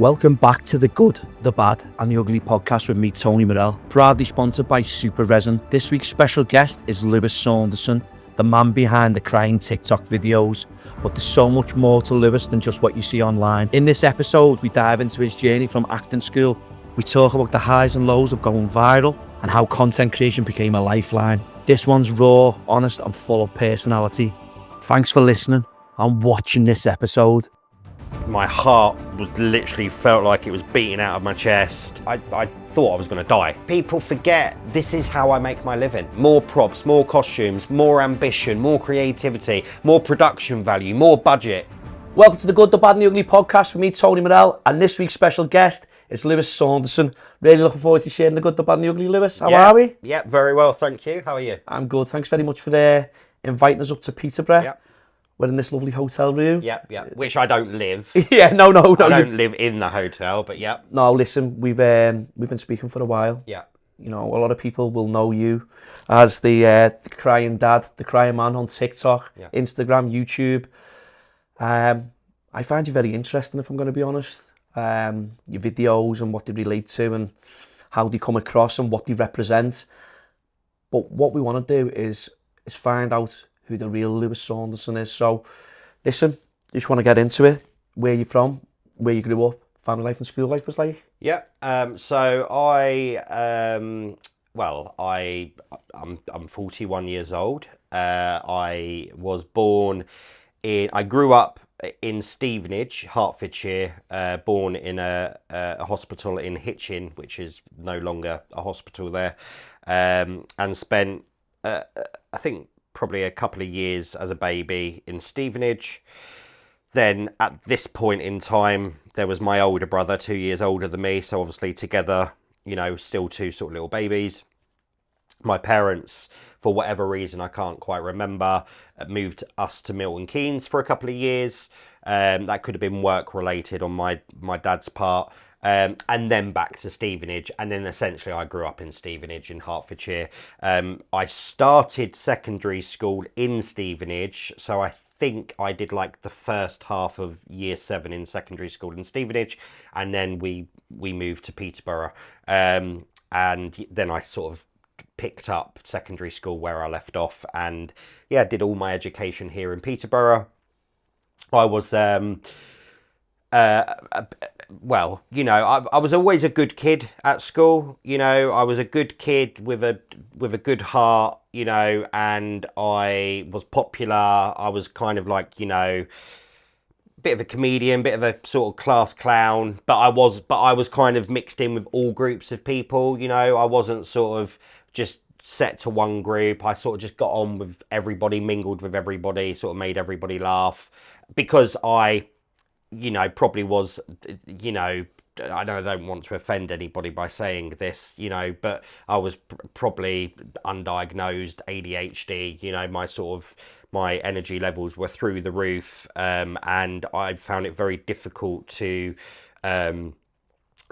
Welcome back to the Good, the Bad and the Ugly podcast with me, Tony Morell, proudly sponsored by Super Resin. This week's special guest is Lewis Saunderson, the man behind the crying TikTok videos. But there's so much more to Lewis than just what you see online. In this episode, we dive into his journey from acting school. We talk about the highs and lows of going viral and how content creation became a lifeline. This one's raw, honest and full of personality. Thanks for listening and watching this episode. My heart was literally felt like it was beating out of my chest. I thought I was going to die. People forget this is how I make my living. More props, more costumes, more ambition, more creativity, more production value, more budget. Welcome to the Good, the Bad and the Ugly podcast with me, Tony Morell, and this week's special guest is Lewis Saunderson. Really looking forward to sharing the Good, the Bad and the Ugly. Lewis, how are we? Yeah, very well, thank you. How are you? I'm good. Thanks very much for inviting us up to Peterborough. Yep. We're in this lovely hotel room. Yep. Which I don't live. Yeah, no. I don't live in the hotel, but yep. No, listen, we've been speaking for a while. Yeah. You know, a lot of people will know you as the crying dad, the crying man on TikTok, Instagram, YouTube. I find you very interesting, if I'm going to be honest. Your videos and what they relate to and how they come across and what they represent. But what we want to do is find out who the real Lewis Saunderson is. So, listen, just want to get into it. Where you from? Where you grew up? Family life and school life was like? Yeah. So I'm 41 years old. I was born I grew up in Stevenage, Hertfordshire, born in a hospital in Hitchin, which is no longer a hospital there, and spent, I think, probably a couple of years as a baby in Stevenage. Then at this point in time, there was my older brother, 2 years older than me, so obviously together, you know, still two sort of little babies. My parents, for whatever reason I can't quite remember, moved us to Milton Keynes for a couple of years. That could have been work related on my dad's part. And then back to Stevenage, and then essentially I grew up in Stevenage in Hertfordshire. I started secondary school in Stevenage, so I think I did like the first half of year 7 in secondary school in Stevenage, and then we moved to Peterborough, and then I sort of picked up secondary school where I left off, and did all my education here in Peterborough. I was well, you know, I was always a good kid at school. You know, I was a good kid with a good heart, you know, and I was popular. I was kind of like, you know, bit of a comedian, bit of a sort of class clown, but I was kind of mixed in with all groups of people. You know, I wasn't sort of just set to one group. I sort of just got on with everybody, mingled with everybody, sort of made everybody laugh, because I, you know, probably was, you know, I don't want to offend anybody by saying this, you know, but I was probably undiagnosed ADHD, you know, my energy levels were through the roof, and I found it very difficult to,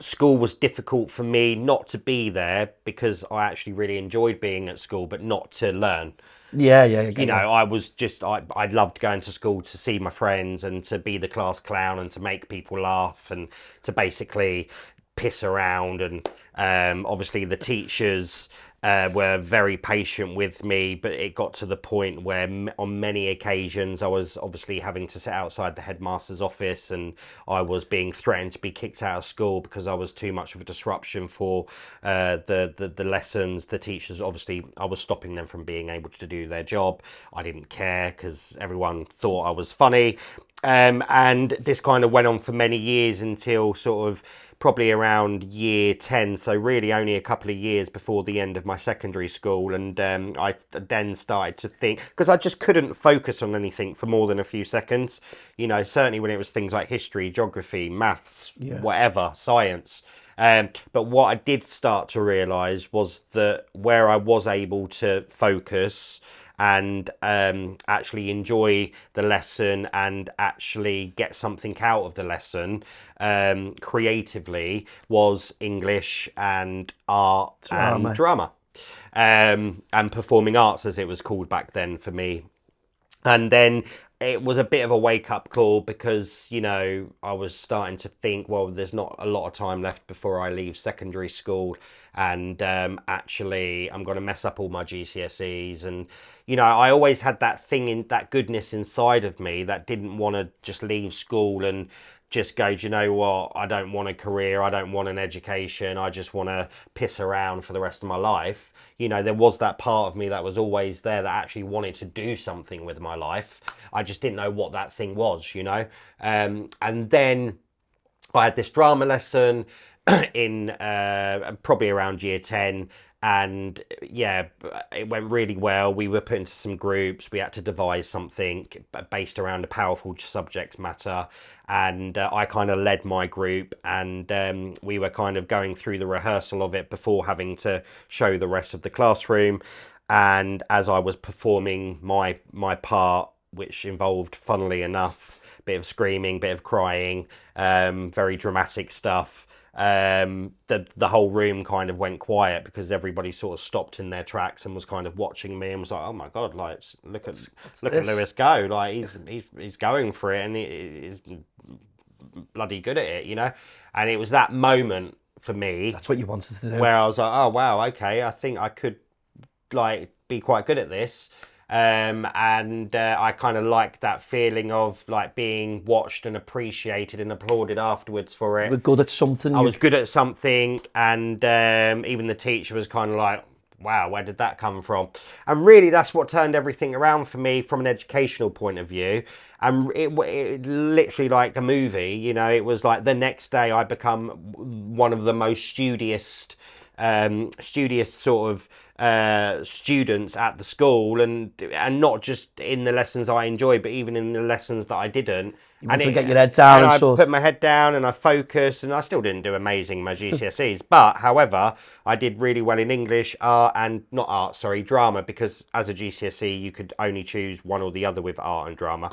school was difficult for me not to be there, because I actually really enjoyed being at school, but not to learn. Yeah. You know, I was just, I loved going to school to see my friends and to be the class clown and to make people laugh and to basically piss around. And obviously the teachers were very patient with me, but it got to the point where on many occasions I was obviously having to sit outside the headmaster's office, and I was being threatened to be kicked out of school because I was too much of a disruption for the lessons. The teachers, obviously, I was stopping them from being able to do their job. I didn't care because everyone thought I was funny. And this kind of went on for many years until sort of probably around year 10, so really only a couple of years before the end of my secondary school. And I then started to think, because I just couldn't focus on anything for more than a few seconds, you know, certainly when it was things like history, geography, maths, whatever, science. But what I did start to realise was that where I was able to focus and actually enjoy the lesson and actually get something out of the lesson creatively was English and art and drama. And performing arts, as it was called back then for me. And then it was a bit of a wake-up call because, you know, I was starting to think, well, there's not a lot of time left before I leave secondary school, and actually I'm going to mess up all my GCSEs. And, you know, I always had that thing, in that goodness inside of me that didn't want to just leave school and just go, do you know what, I don't want a career, I don't want an education, I just want to piss around for the rest of my life. You know, there was that part of me that was always there that actually wanted to do something with my life. I just didn't know what that thing was, you know. And then I had this drama lesson in probably around year 10, and yeah, it went really well. We were put into some groups, we had to devise something based around a powerful subject matter, and I kind of led my group, and we were kind of going through the rehearsal of it before having to show the rest of the classroom. And as I was performing my part, which involved, funnily enough, a bit of screaming, bit of crying, very dramatic stuff, the whole room kind of went quiet because everybody sort of stopped in their tracks and was kind of watching me and was like, oh my god, like look at Lewis go, like he's going for it, and he's bloody good at it, you know. And it was that moment for me, That's what you wanted to do. where I was like, oh wow, okay, I think I could like be quite good at this. And I kind of liked that feeling of like being watched and appreciated and applauded afterwards for it. You were good at something. I was good at something, and even the teacher was kind of like, wow, where did that come from? And really, that's what turned everything around for me from an educational point of view. And it literally like a movie, you know. It was like the next day I become one of the most studious sort of students at the school, and not just in the lessons I enjoyed, but even in the lessons that I didn't. You want to get your head down, and I sort put my head down and I focused, and I still didn't do amazing in my GCSEs, but however, I did really well in English, drama, because as a GCSE you could only choose one or the other with art and drama.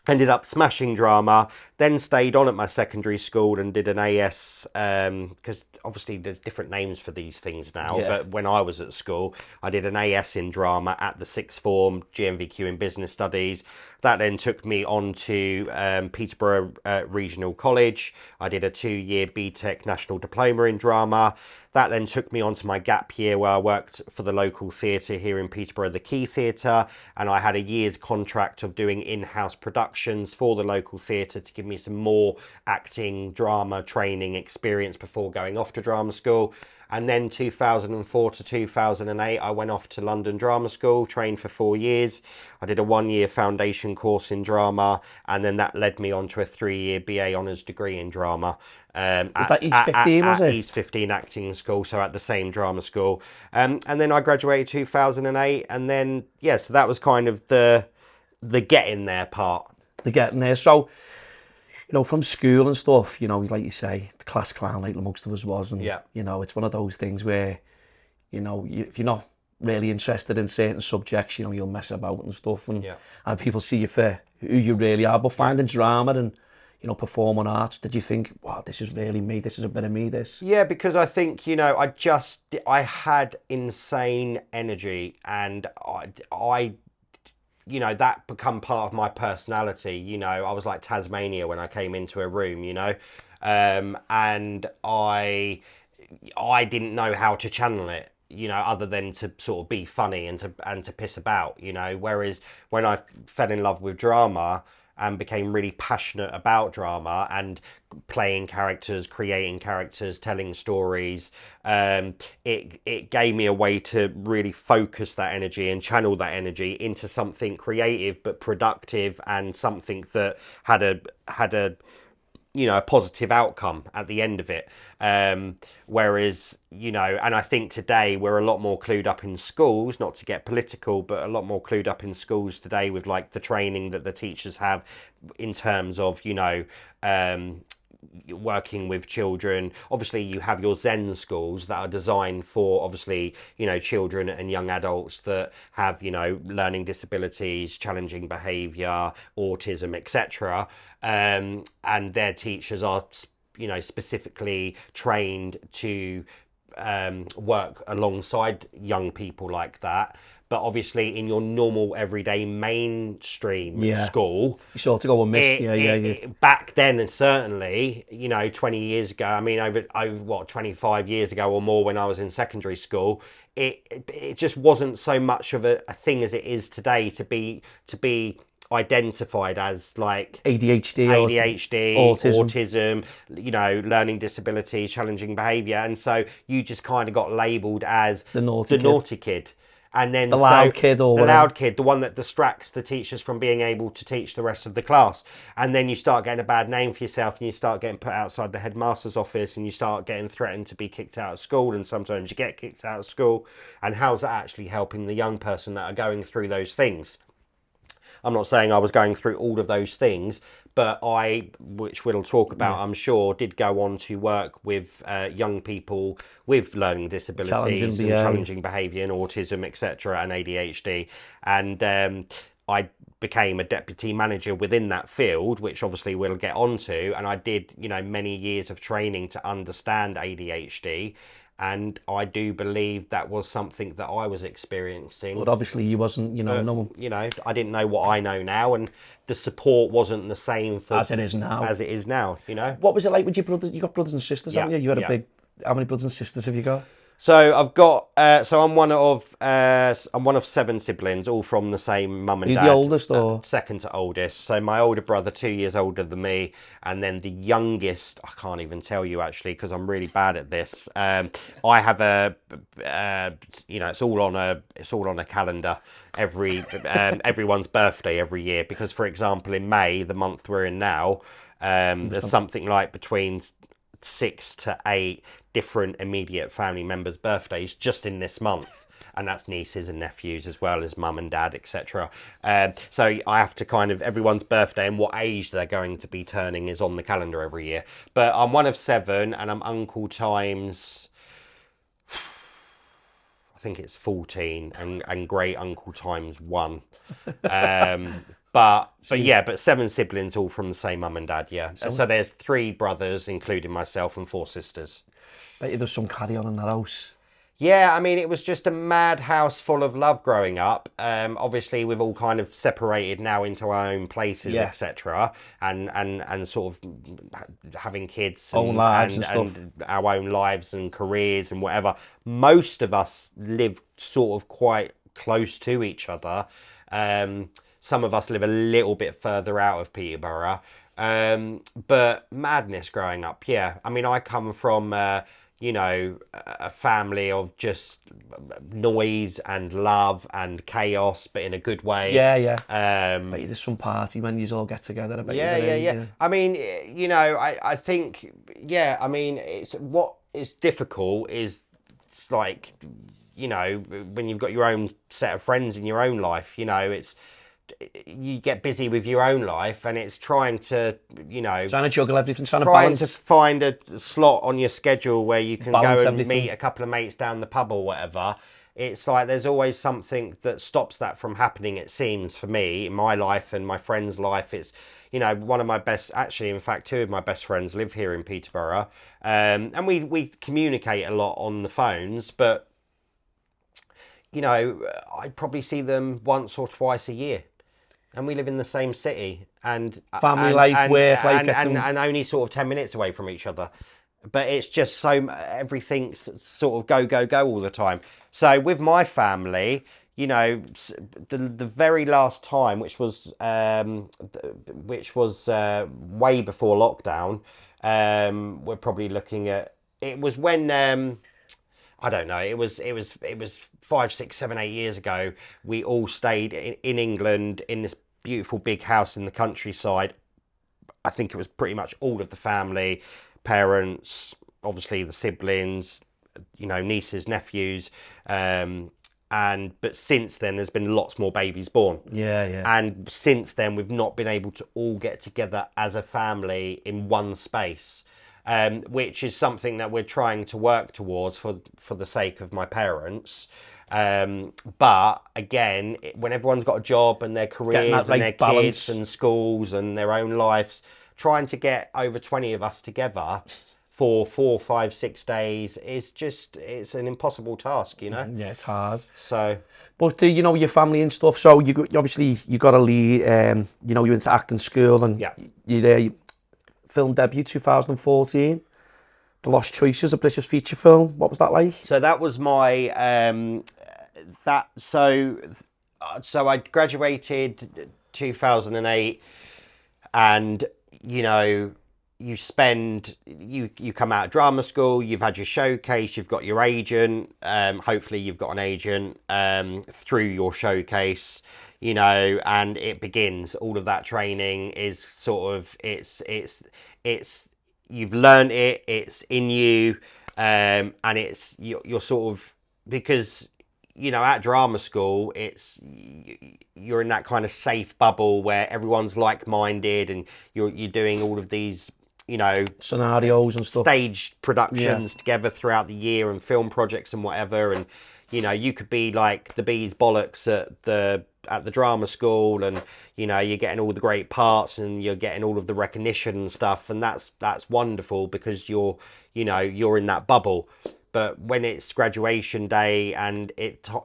Ended up smashing drama, then stayed on at my secondary school and did an AS, because obviously there's different names for these things now, but when I was at school, I did an AS in drama at the sixth form, GMVQ in business studies. That then took me on to Peterborough Regional College. I did a 2-year BTEC National Diploma in drama. That then took me on to my gap year, where I worked for the local theatre here in Peterborough, the Key Theatre, and I had a year's contract of doing in-house productions for the local theatre to give me some more acting, drama training experience before going off to drama school. And then 2004 to 2008, I went off to London Drama School, trained for 4 years. I did a 1-year foundation course in drama, and then that led me on to a 3-year BA Honours degree in drama. that East 15, was it? East 15 Acting School, so at the same drama school. And then I graduated 2008, and then, yeah, so that was kind of the getting there part. The getting there. So, you know, from school and stuff, you know, like you say, the class clown like most of us was. And, you know, it's one of those things where, you know, if you're not really interested in certain subjects, you know, you'll mess about and stuff. And people see you for who you really are. But finding drama and, you know, performing arts, did you think, wow, this is really me, this is a bit of me, this? Yeah, because I think, you know, I had insane energy, and I you know, that become part of my personality. You know, I was like Tasmania when I came into a room, you know, and I didn't know how to channel it, you know, other than to sort of be funny and to piss about, you know. Whereas when I fell in love with drama and became really passionate about drama and playing characters, creating characters, telling stories, it gave me a way to really focus that energy and channel that energy into something creative but productive, and something that had a you know, a positive outcome at the end of it. Whereas, you know, and I think today we're a lot more clued up in schools, not to get political, but a lot more clued up in schools today with like the training that the teachers have in terms of, you know, working with children. Obviously you have your Zen schools that are designed for, obviously, you know, children and young adults that have, you know, learning disabilities, challenging behavior, autism, etc. And their teachers are, you know, specifically trained to work alongside young people like that. but obviously in your normal everyday mainstream school, you sort of go and miss. Back then, and certainly, 20 years ago, I mean, over what, 25 years ago or more, when I was in secondary school, it just wasn't so much of a thing as it is today to be identified as like ADHD, autism, learning disability, challenging behaviour, and so you just kind of got labelled as the naughty kid. And then the loud kid, the loud kid, the one that distracts the teachers from being able to teach the rest of the class. And then you start getting a bad name for yourself, and you start getting put outside the headmaster's office, and you start getting threatened to be kicked out of school, and sometimes you get kicked out of school. And how's that actually helping the young person that are going through those things? I'm not saying I was going through all of those things, but which we'll talk about, I'm sure, did go on to work with young people with learning disabilities and challenging behaviour and autism, etc., and ADHD. And I became a deputy manager within that field, which obviously we'll get onto. And I did, many years of training to understand ADHD. And I do believe that was something that I was experiencing. But obviously you wasn't, no. I didn't know what I know now, and the support wasn't the same as it is now. What was it like with your brothers? You got brothers and sisters, haven't you? You had a big... How many brothers and sisters have you got? So I've got. I'm one of 7 siblings, all from the same mum and dad. Are you the oldest or second to oldest? So my older brother, 2 years older than me, and then the youngest. I can't even tell you actually because I'm really bad at this. I have it's all on a calendar. Everyone's birthday every year, because, for example, in May, the month we're in now, there's something like between 6 to 8 different immediate family members' birthdays just in this month, and that's nieces and nephews as well as mum and dad, etc. So I have to everyone's birthday and what age they're going to be turning is on the calendar every year. But I'm one of 7, and I'm uncle times, I think it's 14, and great uncle times 1. But 7 siblings, all from the same mum and dad, So there's 3 brothers, including myself, and 4 sisters. Bet you there's some carry on in that house. Yeah, I mean, it was just a mad house full of love growing up. Obviously, we've all kind of separated now into our own places, etc., and sort of having kids, own lives and stuff, and our own lives and careers and whatever. Most of us live sort of quite close to each other. Some of us live a little bit further out of Peterborough. But madness growing up, yeah. I mean, I come from, a family of just noise and love and chaos, but in a good way. Yeah. But there's some party when you all get together. Yeah. I mean, I think, I mean, what is difficult is it's like, when you've got your own set of friends in your own life, you get busy with your own life, and it's trying to juggle everything, trying to find a slot on your schedule where you can balance go and everything. meet a couple of mates down the pub or whatever. It's like there's always something that stops that from happening, it seems, for me in my life and my friend's life. It's one of my best, actually, in fact, 2 of my best friends live here in Peterborough, and we communicate a lot on the phones, but I probably see them once or twice a year. And we live in the same city, and family life, work life, and only sort of 10 minutes away from each other. But it's just everything's sort of go all the time. So with my family, the very last time, which was way before lockdown, we're probably looking at, it was when I don't know. It was 5, 6, 7, 8 years ago. We all stayed in England in this beautiful big house in the countryside. I think it was pretty much all of the family, parents, obviously the siblings, nieces, nephews, but since then there's been lots more babies born. Yeah. And since then we've not been able to all get together as a family in one space. Which is something that we're trying to work towards for the sake of my parents. But again, when everyone's got a job and their careers and their kids and schools and their own lives, trying to get over 20 of us together for 4, 5, 6 days is just, it's an impossible task, you know. Yeah, it's hard. So, But you know, your family and stuff. So obviously you got to leave. You know, you went to acting school, and yeah. you film debut 2014, The Lost Choices, a British feature film. What was that like? So that was my so I graduated 2008, and you know, you come out of drama school, you've had your showcase, you've got your agent, hopefully you've got an agent through your showcase, you know, and it begins. All of that training is sort of, it's you've learned it, it's in you, and it's you're sort of, because you know, at drama school, you're in that kind of safe bubble where everyone's like-minded, and you're doing all of these, you know, Scenarios and stuff, stage productions together throughout the year, and film projects and whatever. And you know, you could be like the bee's bollocks at the drama school, and you know, you're getting all the great parts and you're getting all of the recognition and stuff, and that's wonderful because you're in that bubble. But when it's graduation day and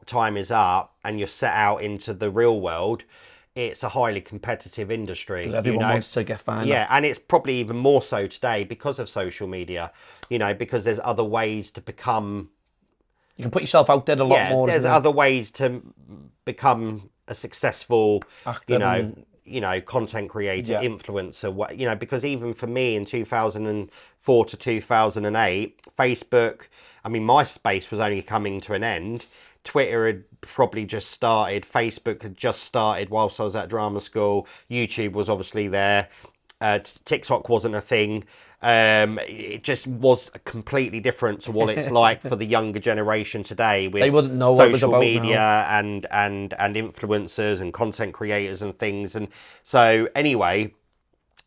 time is up and you're set out into the real world, it's a highly competitive industry. Because everyone wants to get found. Yeah, and it's probably even more so today because of social media, you know, because there's other ways to become... You can put yourself out there a lot more. There's other ways to become a successful, actor, content creator, influencer, you know, because even for me in 2004 to 2008, Facebook, I mean, MySpace was only coming to an end. Twitter had probably just started. Facebook had just started whilst I was at drama school. YouTube was obviously there. TikTok wasn't a thing. It just was completely different to what it's like for the younger generation today, with they wouldn't know what it was about media now. and influencers and content creators and things. And so anyway,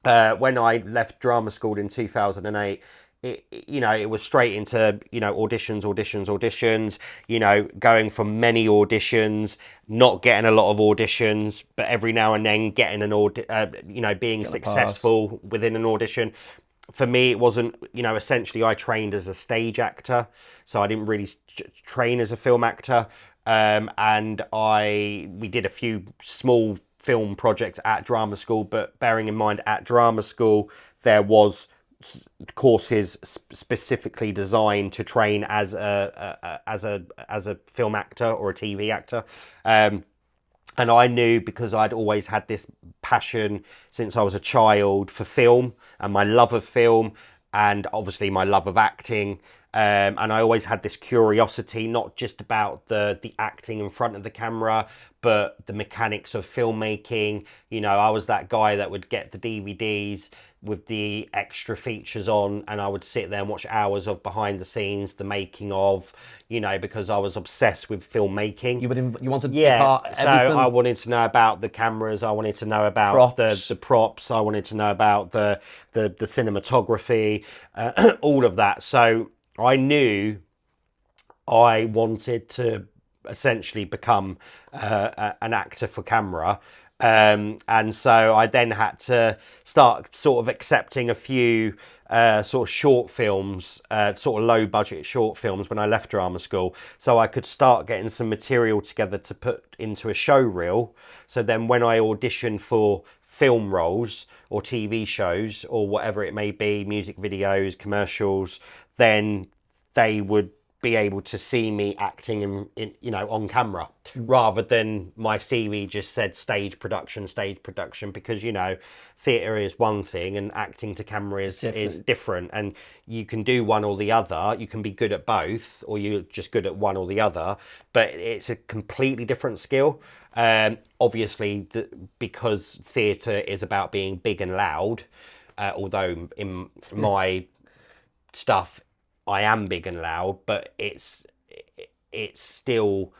when I left drama school in 2008, it was straight into, auditions, going for many auditions, not getting a lot of auditions, but every now and then getting being successful within an audition. For me, it wasn't, essentially I trained as a stage actor, so I didn't really train as a film actor. And we did a few small film projects at drama school, but bearing in mind at drama school, there was courses specifically designed to train as a film actor or a TV actor. And I knew, because I'd always had this passion since I was a child for film, and my love of film, and obviously my love of acting. And I always had this curiosity, not just about the acting in front of the camera, but the mechanics of filmmaking. I was that guy that would get the DVDs with the extra features on, and I would sit there and watch hours of behind the scenes, the making of, because I was obsessed with filmmaking. You wanted to be part of everything. So I wanted to know about the cameras, I wanted to know about the props, I wanted to know about the cinematography, all of that. So I knew I wanted to essentially become an actor for camera. And so I then had to start sort of accepting a few sort of short films, sort of low budget short films when I left drama school, so I could start getting some material together to put into a show reel. So then when I auditioned for film roles or TV shows or whatever it may be, music videos, commercials, then they would be able to see me acting in on camera, rather than my CV just said stage production, because theatre is one thing and acting to camera is different, and you can do one or the other. You can be good at both, or you're just good at one or the other, but it's a completely different skill. Obviously, because theatre is about being big and loud, although in my stuff I am big and loud, but it's still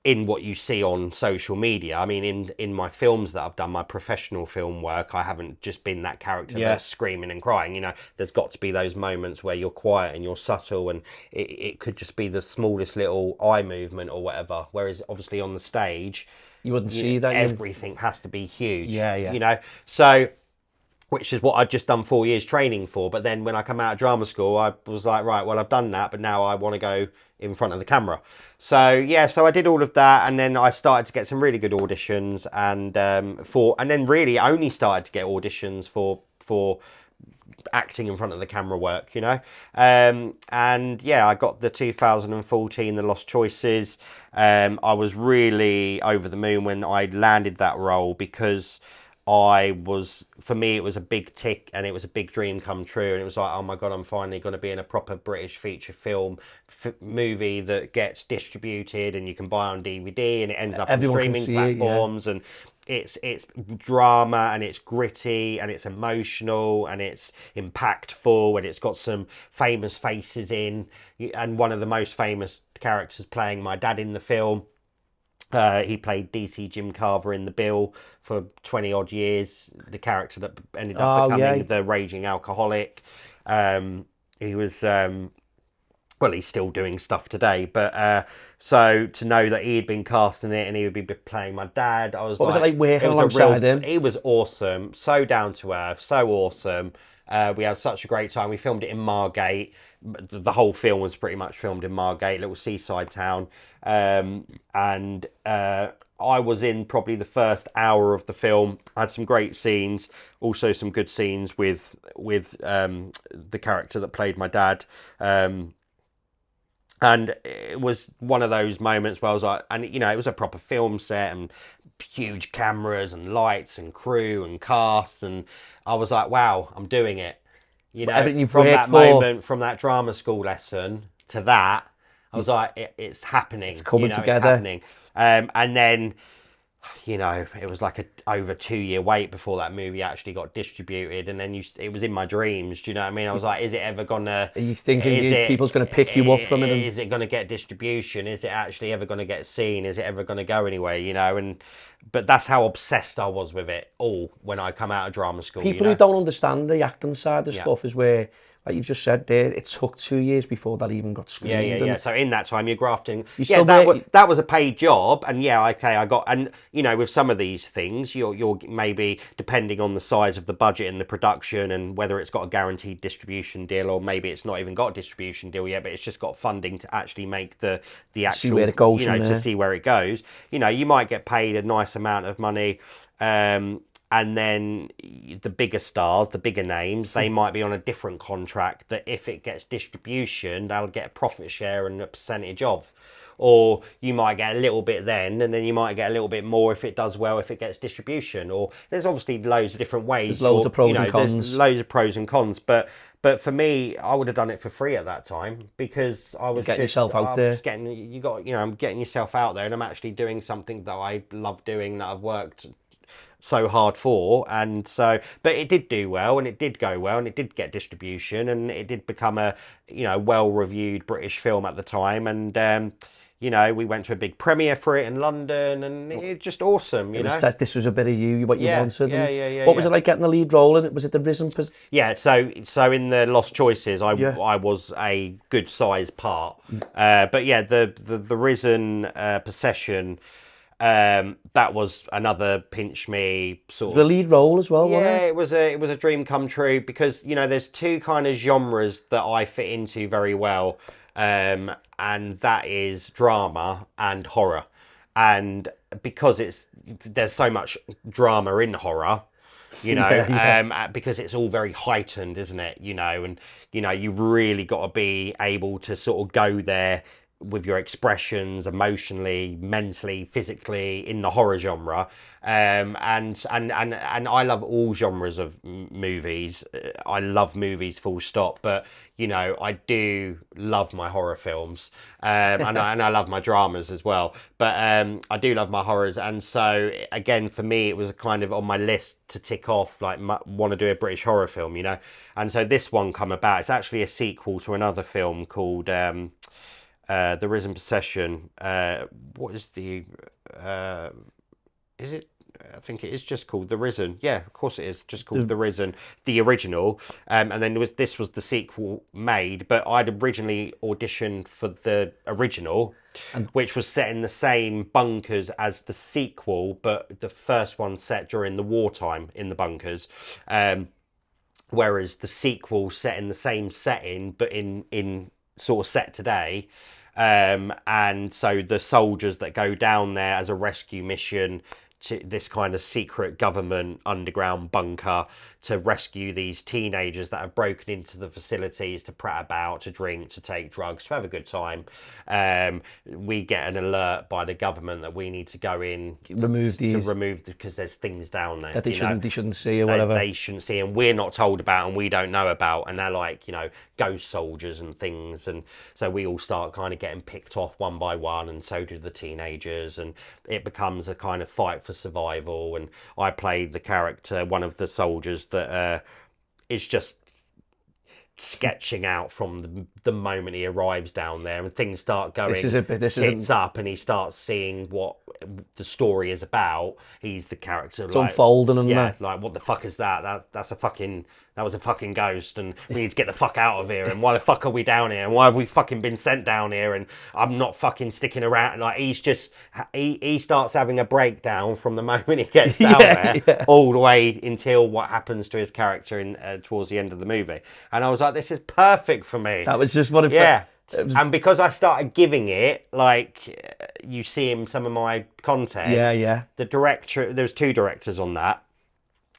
in what you see on social media. I mean, in my films that I've done, my professional film work, I haven't just been that character that's screaming and crying. There's got to be those moments where you're quiet and you're subtle, and it could just be the smallest little eye movement or whatever. Whereas obviously on the stage, you wouldn't see that. Everything has to be huge. Yeah. So which is what I'd just done 4 years training for. But then when I come out of drama school, I was like, right, well, I've done that, but now I want to go in front of the camera. So yeah, so I did all of that, and then I started to get some really good auditions, and then really only started to get auditions for acting in front of the camera work, you know. And yeah, I got the 2014 The Lost Choices. I was really over the moon when I landed that role, because for me, it was a big tick, and it was a big dream come true. And it was like, oh my God, I'm finally going to be in a proper British feature film movie that gets distributed and you can buy on DVD, and it ends up on streaming platforms. And it's drama, and it's gritty, and it's emotional, and it's impactful, and it's got some famous faces in, and one of the most famous characters playing my dad in the film. He played DC Jim Carver in The Bill for 20 odd years, the character that ended up becoming the raging alcoholic. He was, well, he's still doing stuff today, but so to know that he had been cast in it and he would be playing my dad, I was what was it like working alongside him? He was awesome, so down to earth, so awesome. We had such a great time. We filmed it in Margate. The whole film was pretty much filmed in Margate, little seaside town. And I was in probably the first hour of the film. I had some great scenes, also some good scenes with the character that played my dad. And it was one of those moments where I was like, and you know, it was a proper film set and huge cameras and lights and crew and cast, and I was like, wow, I'm doing it. You know, from that moment, from that drama school lesson to that, I was like, it's happening. It's coming together. It's happening. And then, you know, it was like over 2 year wait before that movie actually got distributed, and then it was in my dreams. Do you know what I mean? I was like, is it ever gonna? Are you thinking people's gonna pick you up from it? Is it gonna get distribution? Is it actually ever gonna get seen? Is it ever gonna go anywhere? You know, but that's how obsessed I was with it all when I come out of drama school. People who don't understand the acting side of stuff is where, like you've just said there, it took 2 years before that even got screened. Yeah. So in that time, you're grafting. That was a paid job, and I got, and you know, with some of these things, you're maybe depending on the size of the budget and the production, and whether it's got a guaranteed distribution deal, or maybe it's not even got a distribution deal yet, but it's just got funding to actually make the actual, see where it goes, you know, to see where it goes. You know, you might get paid a nice amount of money. And then the bigger stars, the bigger names, they might be on a different contract that if it gets distribution, they'll get a profit share and a percentage of. Or you might get a little bit then, and then you might get a little bit more if it does well, if it gets distribution. Or there's obviously loads of different ways. There's loads of pros and cons. There's loads of pros and cons. But for me, I would have done it for free at that time, because I was getting yourself out there. I'm getting yourself out there, and I'm actually doing something that I love doing, that I've worked so hard for. And so, but it did do well, and it did go well, and it did get distribution, and it did become a, you know, well-reviewed British film at the time. And you know, we went to a big premiere for it in London, and it's just awesome. This was a bit of what you wanted. Yeah. What was it like getting the lead role in it? Was it the Risen? Yeah, so in the Lost Choices, I was a good sized part. But yeah, the Risen Possession. That was another pinch me sort of the lead role as well. Yeah, it was a dream come true, because you know, there's two kind of genres that I fit into very well, and that is drama and horror. And because there's so much drama in horror, you know, because it's all very heightened, isn't it? You know, and you know, you've really got to be able to sort of go there with your expressions emotionally, mentally, physically in the horror genre. And I love all genres of movies. I love movies full stop, but you know, I do love my horror films, and I love my dramas as well, but I do love my horrors. And so again, for me, it was kind of on my list to tick off, like, want to do a British horror film, you know. And so this one come about. It's actually a sequel to another film called The Risen Possession. What is the is it? I think it is just called The Risen. Yeah, of course it is just called The Risen, the original. And then this was the sequel made, but I'd originally auditioned for the original, which was set in the same bunkers as the sequel, but the first one set during the wartime in the bunkers. whereas the sequel set in the same setting but in sort of set today. And so the soldiers that go down there as a rescue mission to this kind of secret government underground bunker to rescue these teenagers that have broken into the facilities to prat about, to drink, to take drugs, to have a good time. We get an alert by the government that we need to go in Remove these because there's things down there that they shouldn't see or whatever. They shouldn't see, and we're not told about, and we don't know about, and they're like, ghost soldiers and things, and so we all start kind of getting picked off one by one, and so do the teenagers, and it becomes a kind of fight for survival. And I played the character, one of the soldiers that is just sketching out from the moment he arrives down there, and things start going tits up, and he starts seeing what the story is about. He's the character, it's like, unfolding, and like, what the fuck is that? That was a fucking ghost, and we need to get the fuck out of here, and why the fuck are we down here, and why have we fucking been sent down here, and I'm not fucking sticking around. Like, he starts having a breakdown from the moment he gets down there all the way until what happens to his character in towards the end of the movie. And I was like, this is perfect for me. That was just what and because I started giving it, like, you see in some of my content, the director, there was 2 directors on that.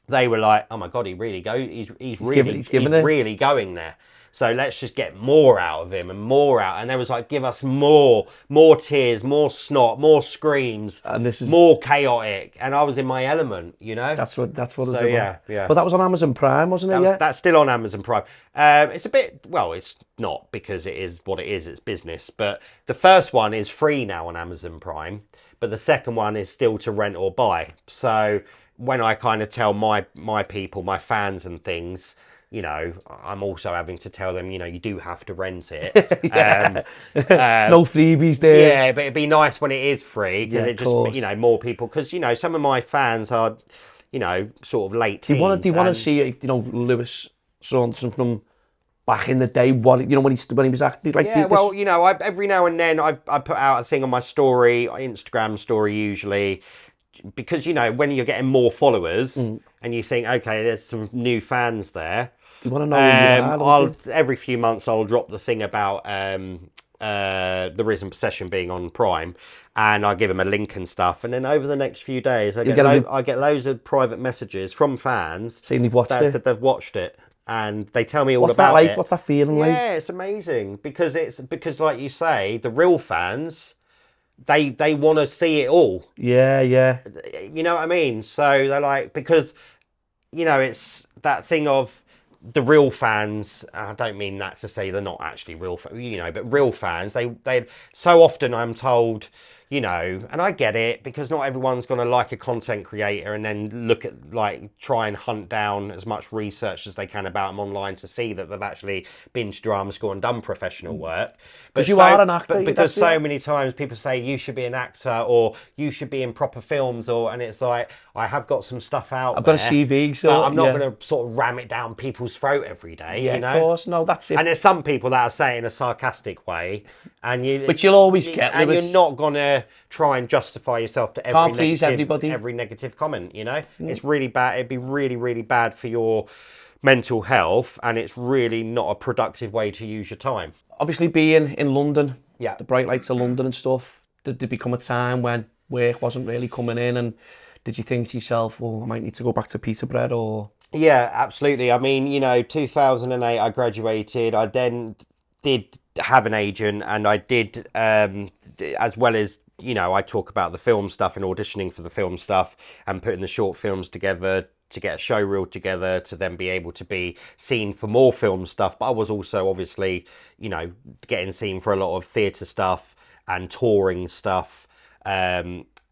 They were like, oh my god, he's really going there. So let's just get more out of him and more out. And they was like, give us more tears, more snot, more screams, and this is more chaotic. And I was in my element, That's what it's about. Yeah. But that was on Amazon Prime, wasn't it? That's still on Amazon Prime. It's a bit, well, it's not, because it is what it is. It's business. But the first one is free now on Amazon Prime, but the second one is still to rent or buy. So when I kind of tell my people, my fans and things, I'm also having to tell them, you do have to rent it. It's no freebies there. Yeah, but it'd be nice when it is free, because it just, more people, because, some of my fans are, sort of late teens. Do you want to see, Lewis Saunderson from back in the day, when he was acting like this? Well, every now and then I put out a thing on my story, Instagram story usually, because when you're getting more followers and you think, okay, there's some new fans there, you want to know every few months I'll drop the thing about the Risen Possession being on Prime, and I give them a link and stuff, and then over the next few days I get loads of private messages from fans saying they've watched it. That they've watched it, and they tell me all about it. What's that feeling like? Yeah, it's amazing, because like you say, the real fans, they want to see it all. Yeah. You know what I mean? So they're like, because, it's that thing of the real fans. I don't mean that to say they're not actually real, but real fans, they so often I'm told, and I get it, because not everyone's going to like a content creator and then look at, try and hunt down as much research as they can about them online to see that they've actually been to drama school and done professional work. But you are an actor. But because so many times people say you should be an actor, or you should be in proper films, and it's like, I have got some stuff out. I've got a CV, so but I'm not going to sort of ram it down people's throat every day. Yeah, of course. No, that's it. And there's some people that are saying in a sarcastic way, but you'll always get. And you're not going to try and justify yourself to every negative comment. It's really bad. It'd be really, really bad for your mental health, and it's really not a productive way to use your time. Obviously, being in London, the bright lights of London and stuff, did there become a time when work wasn't really coming in, and did you think to yourself, well, I might need to go back to Peterborough? Or yeah, absolutely. I mean, 2008 I graduated. I then did have an agent, and I did, as well as, I talk about the film stuff and auditioning for the film stuff and putting the short films together to get a show reel together to then be able to be seen for more film stuff. But I was also obviously, getting seen for a lot of theatre stuff and touring stuff,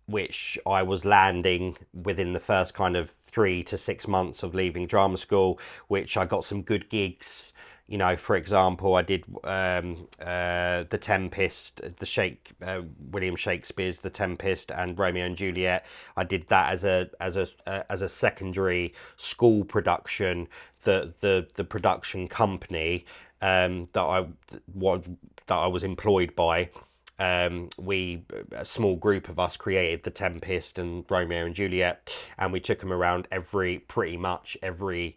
which I was landing within the first kind of 3 to 6 months of leaving drama school, which I got some good gigs. For example, I did The Tempest, William Shakespeare's The Tempest and Romeo and Juliet. I did that as a secondary school production. The production company that I was employed by. A small group of us created The Tempest and Romeo and Juliet, and we took them around pretty much every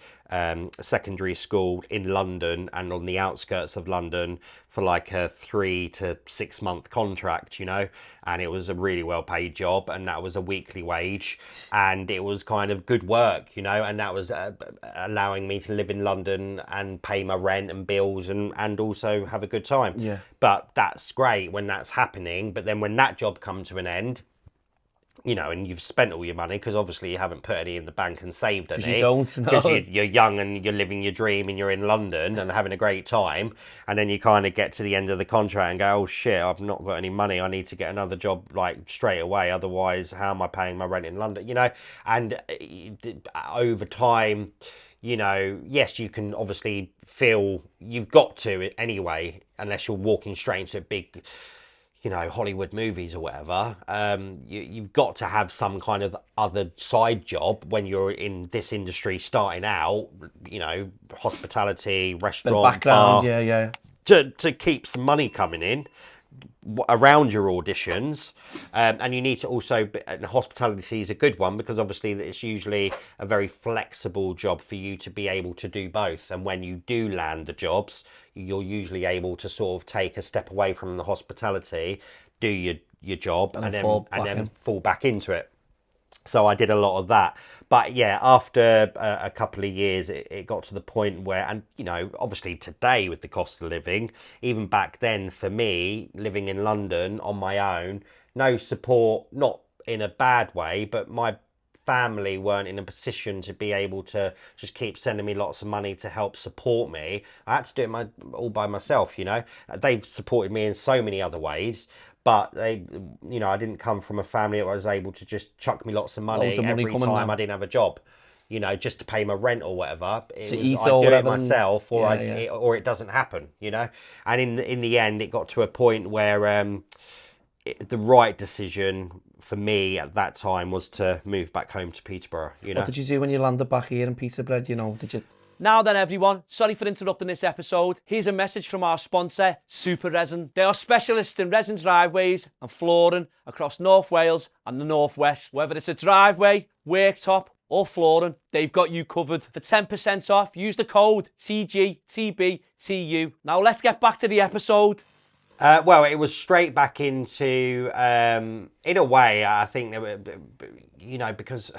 secondary school in London and on the outskirts of London for like a 3 to 6 month contract, and it was a really well paid job, and that was a weekly wage, and it was kind of good work, and that was allowing me to live in London and pay my rent and bills and also have a good time. Yeah. But that's great when that's happening, but then when that job comes to an end, and you've spent all your money, because obviously you haven't put any in the bank and saved any. You don't, no. Because you're young and you're living your dream and you're in London and having a great time. And then you kind of get to the end of the contract and go, oh shit, I've not got any money. I need to get another job like straight away. Otherwise, how am I paying my rent in London? And over time, yes, you can obviously feel you've got to anyway, unless you're walking straight into a big, Hollywood movies or whatever. You've got to have some kind of other side job when you're in this industry starting out, hospitality, restaurant, the background, bar, yeah. To keep some money coming in around your auditions. And you need to also, and hospitality is a good one because obviously it's usually a very flexible job for you to be able to do both. And when you do land the jobs, you're usually able to sort of take a step away from the hospitality, do your job, and then fall back into it. So I did a lot of that. But yeah, after a couple of years, it got to the point where, and obviously today with the cost of living, even back then for me, living in London on my own, no support, not in a bad way, but my family weren't in a position to be able to just keep sending me lots of money to help support me. I had to do it all by myself, They've supported me in so many other ways. But they, I didn't come from a family that was able to just chuck me lots of money every time I didn't have a job, just to pay my rent or whatever. I'd do it myself, or or it doesn't happen, And in the end, it got to a point where the right decision for me at that time was to move back home to Peterborough. What did you do when you landed back here in Peterborough? Did you? Now then everyone, sorry for interrupting this episode. Here's a message from our sponsor, Super Resin. They are specialists in resin driveways and flooring across North Wales and the North West. Whether it's a driveway, worktop or flooring, they've got you covered. For 10% off, use the code TGTBTU. Now let's get back to the episode. Well, it was straight back into, in a way, I think, because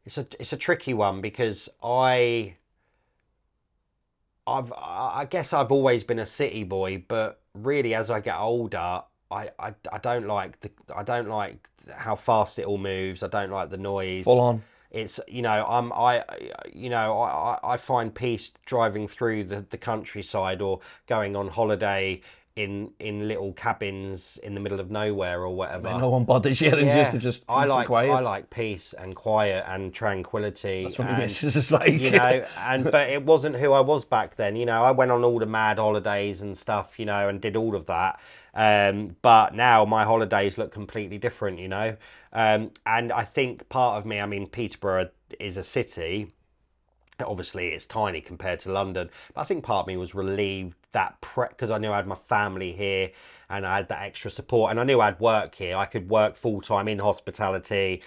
it's a tricky one, because I guess I've always been a city boy, but really as I get older, I don't like how fast it all moves. I don't like the noise. Full on. It's I find peace driving through the countryside or going on holiday in little cabins in the middle of nowhere or whatever. No one bothers you, and just I like quiet. I like peace and quiet and tranquility. That's what my missus is like. But it wasn't who I was back then. I went on all the mad holidays and stuff, and did all of that. But now my holidays look completely different, and I think part of me, Peterborough is a city. Obviously, it's tiny compared to London, but I think part of me was relieved because I knew I had my family here and I had that extra support, and I knew I'd work here. I could work full-time in hospitality,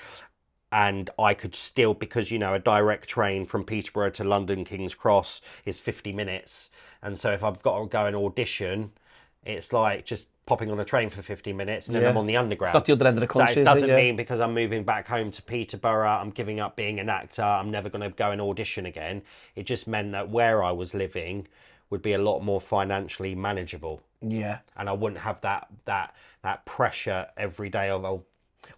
and I could still, because a direct train from Peterborough to London King's Cross is 50 minutes, and so if I've got to go and audition, it's like just popping on a train for 50 minutes and then I'm on the underground. It's not the other end of the country. So it doesn't mean because I'm moving back home to Peterborough, I'm giving up being an actor, I'm never going to go and audition again. It just meant that where I was living would be a lot more financially manageable. Yeah. And I wouldn't have that pressure every day of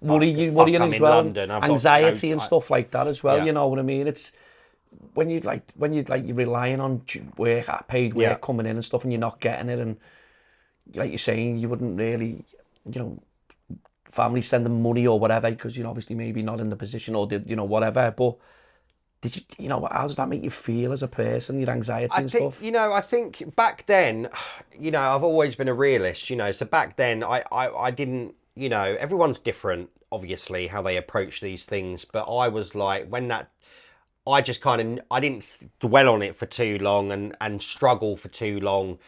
worrying as well, London. Anxiety and stuff like that as well. Yeah. You know what I mean? It's when you're relying on paid work coming in and stuff, and you're not getting it, and like you're saying, you wouldn't really, family send them money or whatever, because you're obviously maybe not in the position or whatever. But did you, how does that make you feel as a person? Your anxiety and stuff. I think back then, I've always been a realist. So back then, I didn't. Everyone's different, obviously, how they approach these things. But I was like, I just I didn't dwell on it for too long and struggle for too long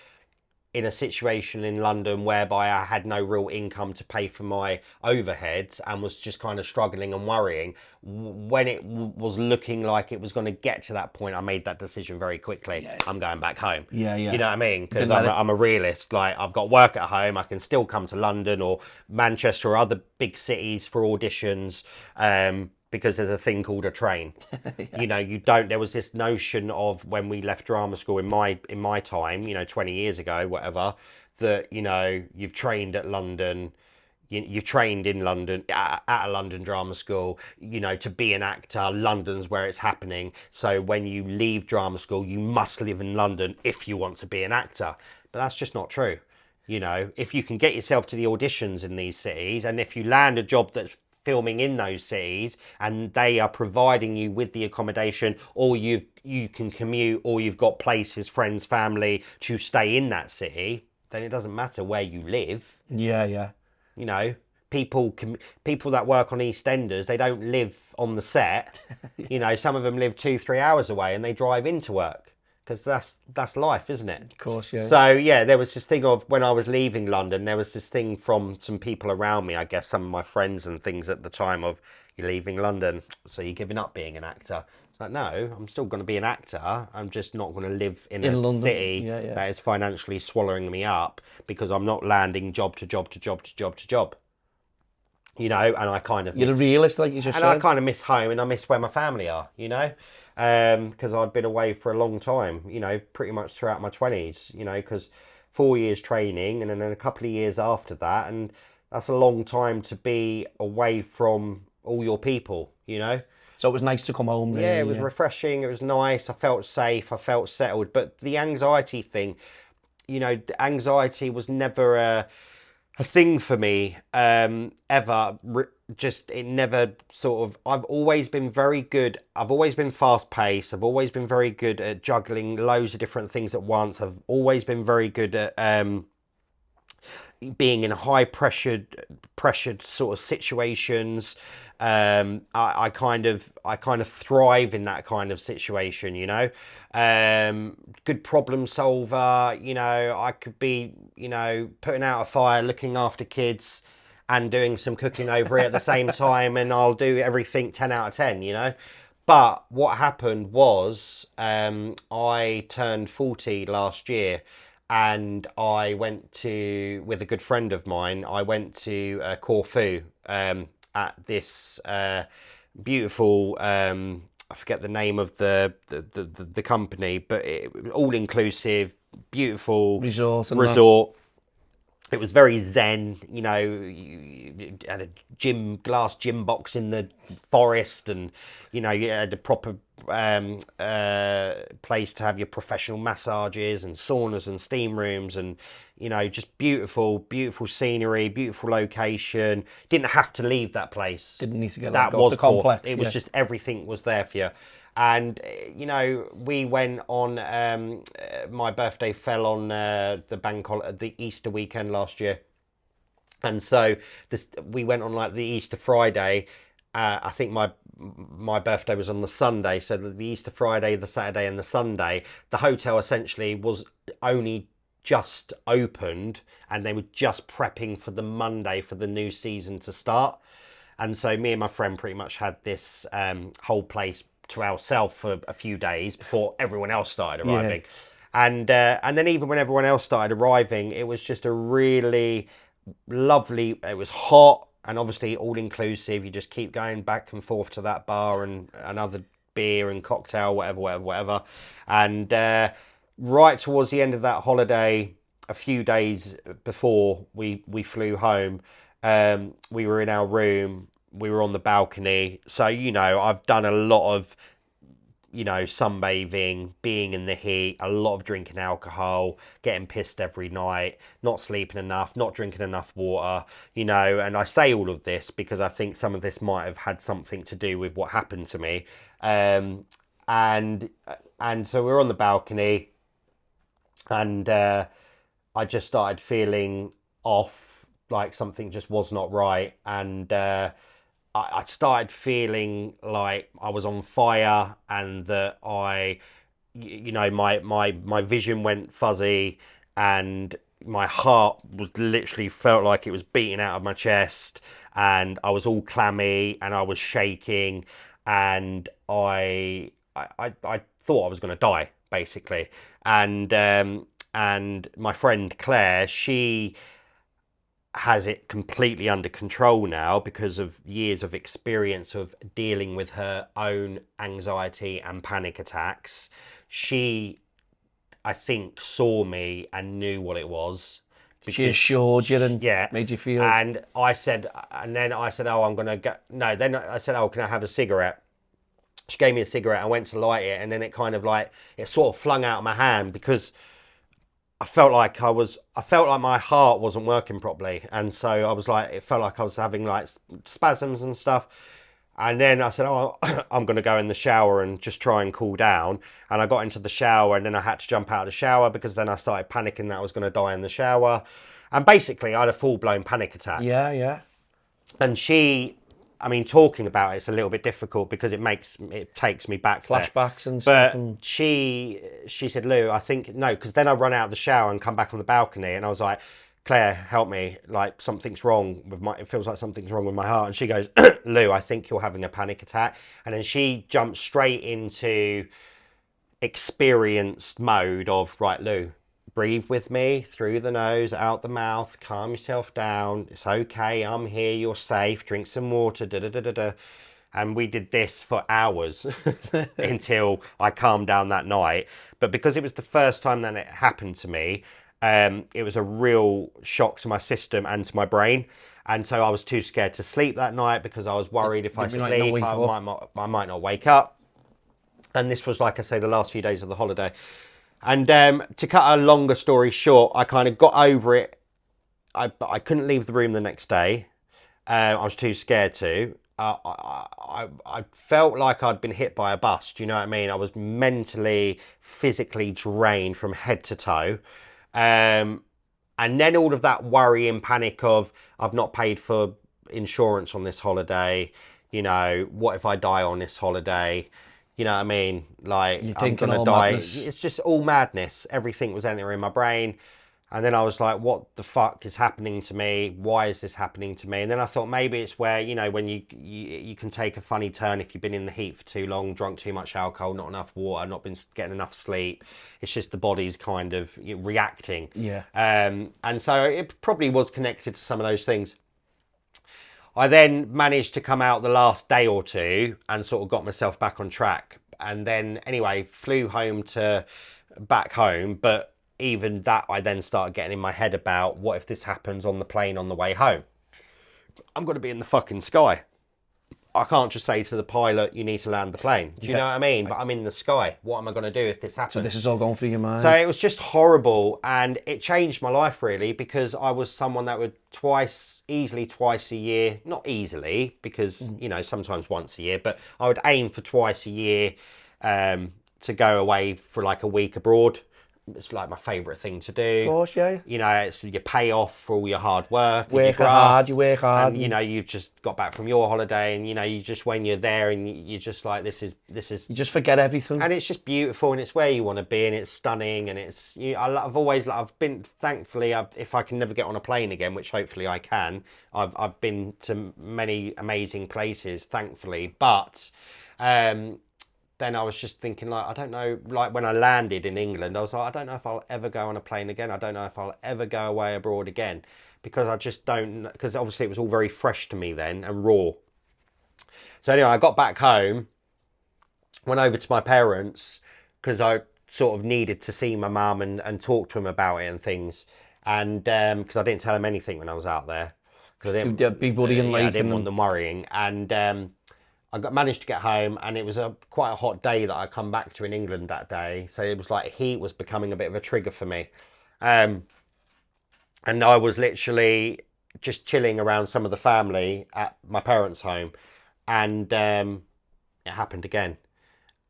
in a situation in London whereby I had no real income to pay for my overheads and was just kind of struggling and worrying. When it was looking like it was going to get to that point, I made that decision very quickly. I'm going back home. You know what I mean? Because I'm a realist. Like, I've got work at home. I can still come to London or Manchester or other big cities for auditions. Because there's a thing called a train. You know, there was this notion of, when we left drama school in my time, you know, 20 years ago, whatever, that, you know, you've trained at London, you've trained in London at a London drama school, you know, to be an actor. London's where it's happening. So when you leave drama school, you must live in London if you want to be an actor. But that's just not true. You know, if you can get yourself to the auditions in these cities, and if you land a job that's filming in those cities and they are providing you with the accommodation, or you can commute, or you've got places, friends, family to stay in that city, then it doesn't matter where you live. You know, people that work on EastEnders, they don't live on the set. You know, some of them live 2-3 hours away and they drive into work, because that's life, isn't it? Of course, yeah. So yeah, there was this thing of, when I was leaving London, there was this thing from some people around me, I guess some of my friends and things at the time, of, you're leaving London, so you're giving up being an actor. It's like, no, I'm still going to be an actor. I'm just not going to live in a London. city that is financially swallowing me up, because I'm not landing job to job to job to job to job. You know, and I kind of... You're a realist, like you just said. And I kind of miss home, and I miss where my family are, you know? Because I'd been away for a long time, you know, pretty much throughout my 20s, you know, because 4 years training and then a couple of years after that, and that's a long time to be away from all your people, you know. So it was nice to come home. Really, yeah, it was refreshing, it was nice, I felt safe, I felt settled. But the anxiety thing, you know, anxiety was never a thing for me, ever. It never sort of... I've always been very good. I've always been fast paced. I've always been very good at juggling loads of different things at once. I've always been very good at being in high pressured sort of situations. I kind of thrive in that kind of situation, you know. Good problem solver, you know. I could be, you know, putting out a fire, looking after kids, and doing some cooking over it at the same time, and I'll do everything 10 out of 10, you know. But what happened was, I turned 40 last year, and I went to, with a good friend of mine, I went to Corfu, at this beautiful, I forget the name of the company, but all inclusive, beautiful resort. It was very zen, you know. You had a glass gym box in the forest, and, you know, you had a proper place to have your professional massages and saunas and steam rooms, and, you know, just beautiful scenery, beautiful location. Didn't have to leave that place. Didn't need to get that off was the complex. It was just, everything was there for you. And, you know, we went on, my birthday fell on the Easter weekend last year. And so we went on like the Easter Friday. I think my birthday was on the Sunday. So the Easter Friday, the Saturday and the Sunday, the hotel essentially was only just opened, and they were just prepping for the Monday for the new season to start. And so me and my friend pretty much had this whole place to ourselves for a few days before everyone else started arriving. And then even when everyone else started arriving, it was just a really lovely... It was hot, and obviously all inclusive. You just keep going back and forth to that bar and another beer and cocktail, whatever. And right towards the end of that holiday, a few days before we flew home, we were in our room. We were on the balcony. So, you know, I've done a lot of, you know, sunbathing, being in the heat, a lot of drinking alcohol, getting pissed every night, not sleeping enough, not drinking enough water, you know. And I say all of this because I think some of this might have had something to do with what happened to me. And so we were on the balcony, and I just started feeling off, like something just was not right. And I started feeling like I was on fire, and that you know, my vision went fuzzy, and my heart was literally felt like it was beating out of my chest, and I was all clammy and I was shaking, and I thought I was going to die basically. And my friend Claire, she has it completely under control now because of years of experience of dealing with her own anxiety and panic attacks. She, I think, saw me and knew what it was. She assured you and made you feel. And then I said, oh, I'm going to get, no, then I said, oh, can I have a cigarette? She gave me a cigarette. I went to light it, and then it kind of like, it sort of flung out of my hand because I felt like my heart wasn't working properly. And so I was like, it felt like I was having like spasms and stuff. And then I said, oh, I'm going to go in the shower and just try and cool down. And I got into the shower, and then I had to jump out of the shower because then I started panicking that I was going to die in the shower. And basically I had a full-blown panic attack. Yeah. And she, I mean, talking about it's a little bit difficult because it takes me back flashbacks there. and stuff. But she said, Lou, I think, no, because then I run out of the shower and come back on the balcony, and I was like, Claire, help me, like something's wrong with it feels like something's wrong with my heart. And she goes, Lou, I think you're having a panic attack. And then she jumped straight into experienced mode of, right, Lou, breathe with me through the nose, out the mouth, calm yourself down. It's okay, I'm here, you're safe, drink some water, da-da-da-da-da. And we did this for hours until I calmed down that night. But because it was the first time that it happened to me, it was a real shock to my system and to my brain. And so I was too scared to sleep that night because I was worried if I sleep, I might not wake up. And this was, like I say, the last few days of the holiday. And to cut a longer story short, I kind of got over it. I couldn't leave the room the next day. I was too scared to. I felt like I'd been hit by a bus. Do you know what I mean? I was mentally, physically drained from head to toe. And then all of that worry and panic of, I've not paid for insurance on this holiday. You know, what if I die on this holiday? You know what I mean? Like, I'm going to die. Madness. It's just all madness. Everything was entering my brain. And then I was like, what the fuck is happening to me? Why is this happening to me? And then I thought maybe it's where, you know, when you can take a funny turn if you've been in the heat for too long, drunk too much alcohol, not enough water, not been getting enough sleep. It's just the body's kind of reacting. Yeah. And so it probably was connected to some of those things. I then managed to come out the last day or two and sort of got myself back on track. And then anyway, flew back home, but even that, I then started getting in my head about what if this happens on the plane on the way home? I'm going to be in the fucking sky. I can't just say to the pilot, you need to land the plane. Do you know what I mean? But I'm in the sky. What am I going to do if this happens? So this is all going through your mind. So it was just horrible, and it changed my life really, because I was someone that would easily twice a year, not easily, because, you know, sometimes once a year, but I would aim for twice a year to go away for like a week abroad. It's like my favourite thing to do. Of course, yeah. You know, it's your payoff for all your hard work. You work hard. And, you know, you've just got back from your holiday, and, you know, you just, when you're there and you're just like, this is. You just forget everything. And it's just beautiful, and it's where you want to be, and it's stunning, and it's, I've been, thankfully, if I can never get on a plane again, which hopefully I can, I've been to many amazing places, thankfully, but, then I was just thinking, like, I don't know, like when I landed in England, I was like, I don't know if I'll ever go on a plane again. I don't know if I'll ever go away abroad again, because I just don't, because obviously it was all very fresh to me then and raw. So anyway, I got back home, went over to my parents, because I sort of needed to see my mum and talk to them about it and things. And because I didn't tell them anything when I was out there. Because I didn't want them worrying. And managed to get home, and it was quite a hot day that I come back to in England that day. So it was like heat was becoming a bit of a trigger for me. And I was literally just chilling around some of the family at my parents' home, and it happened again.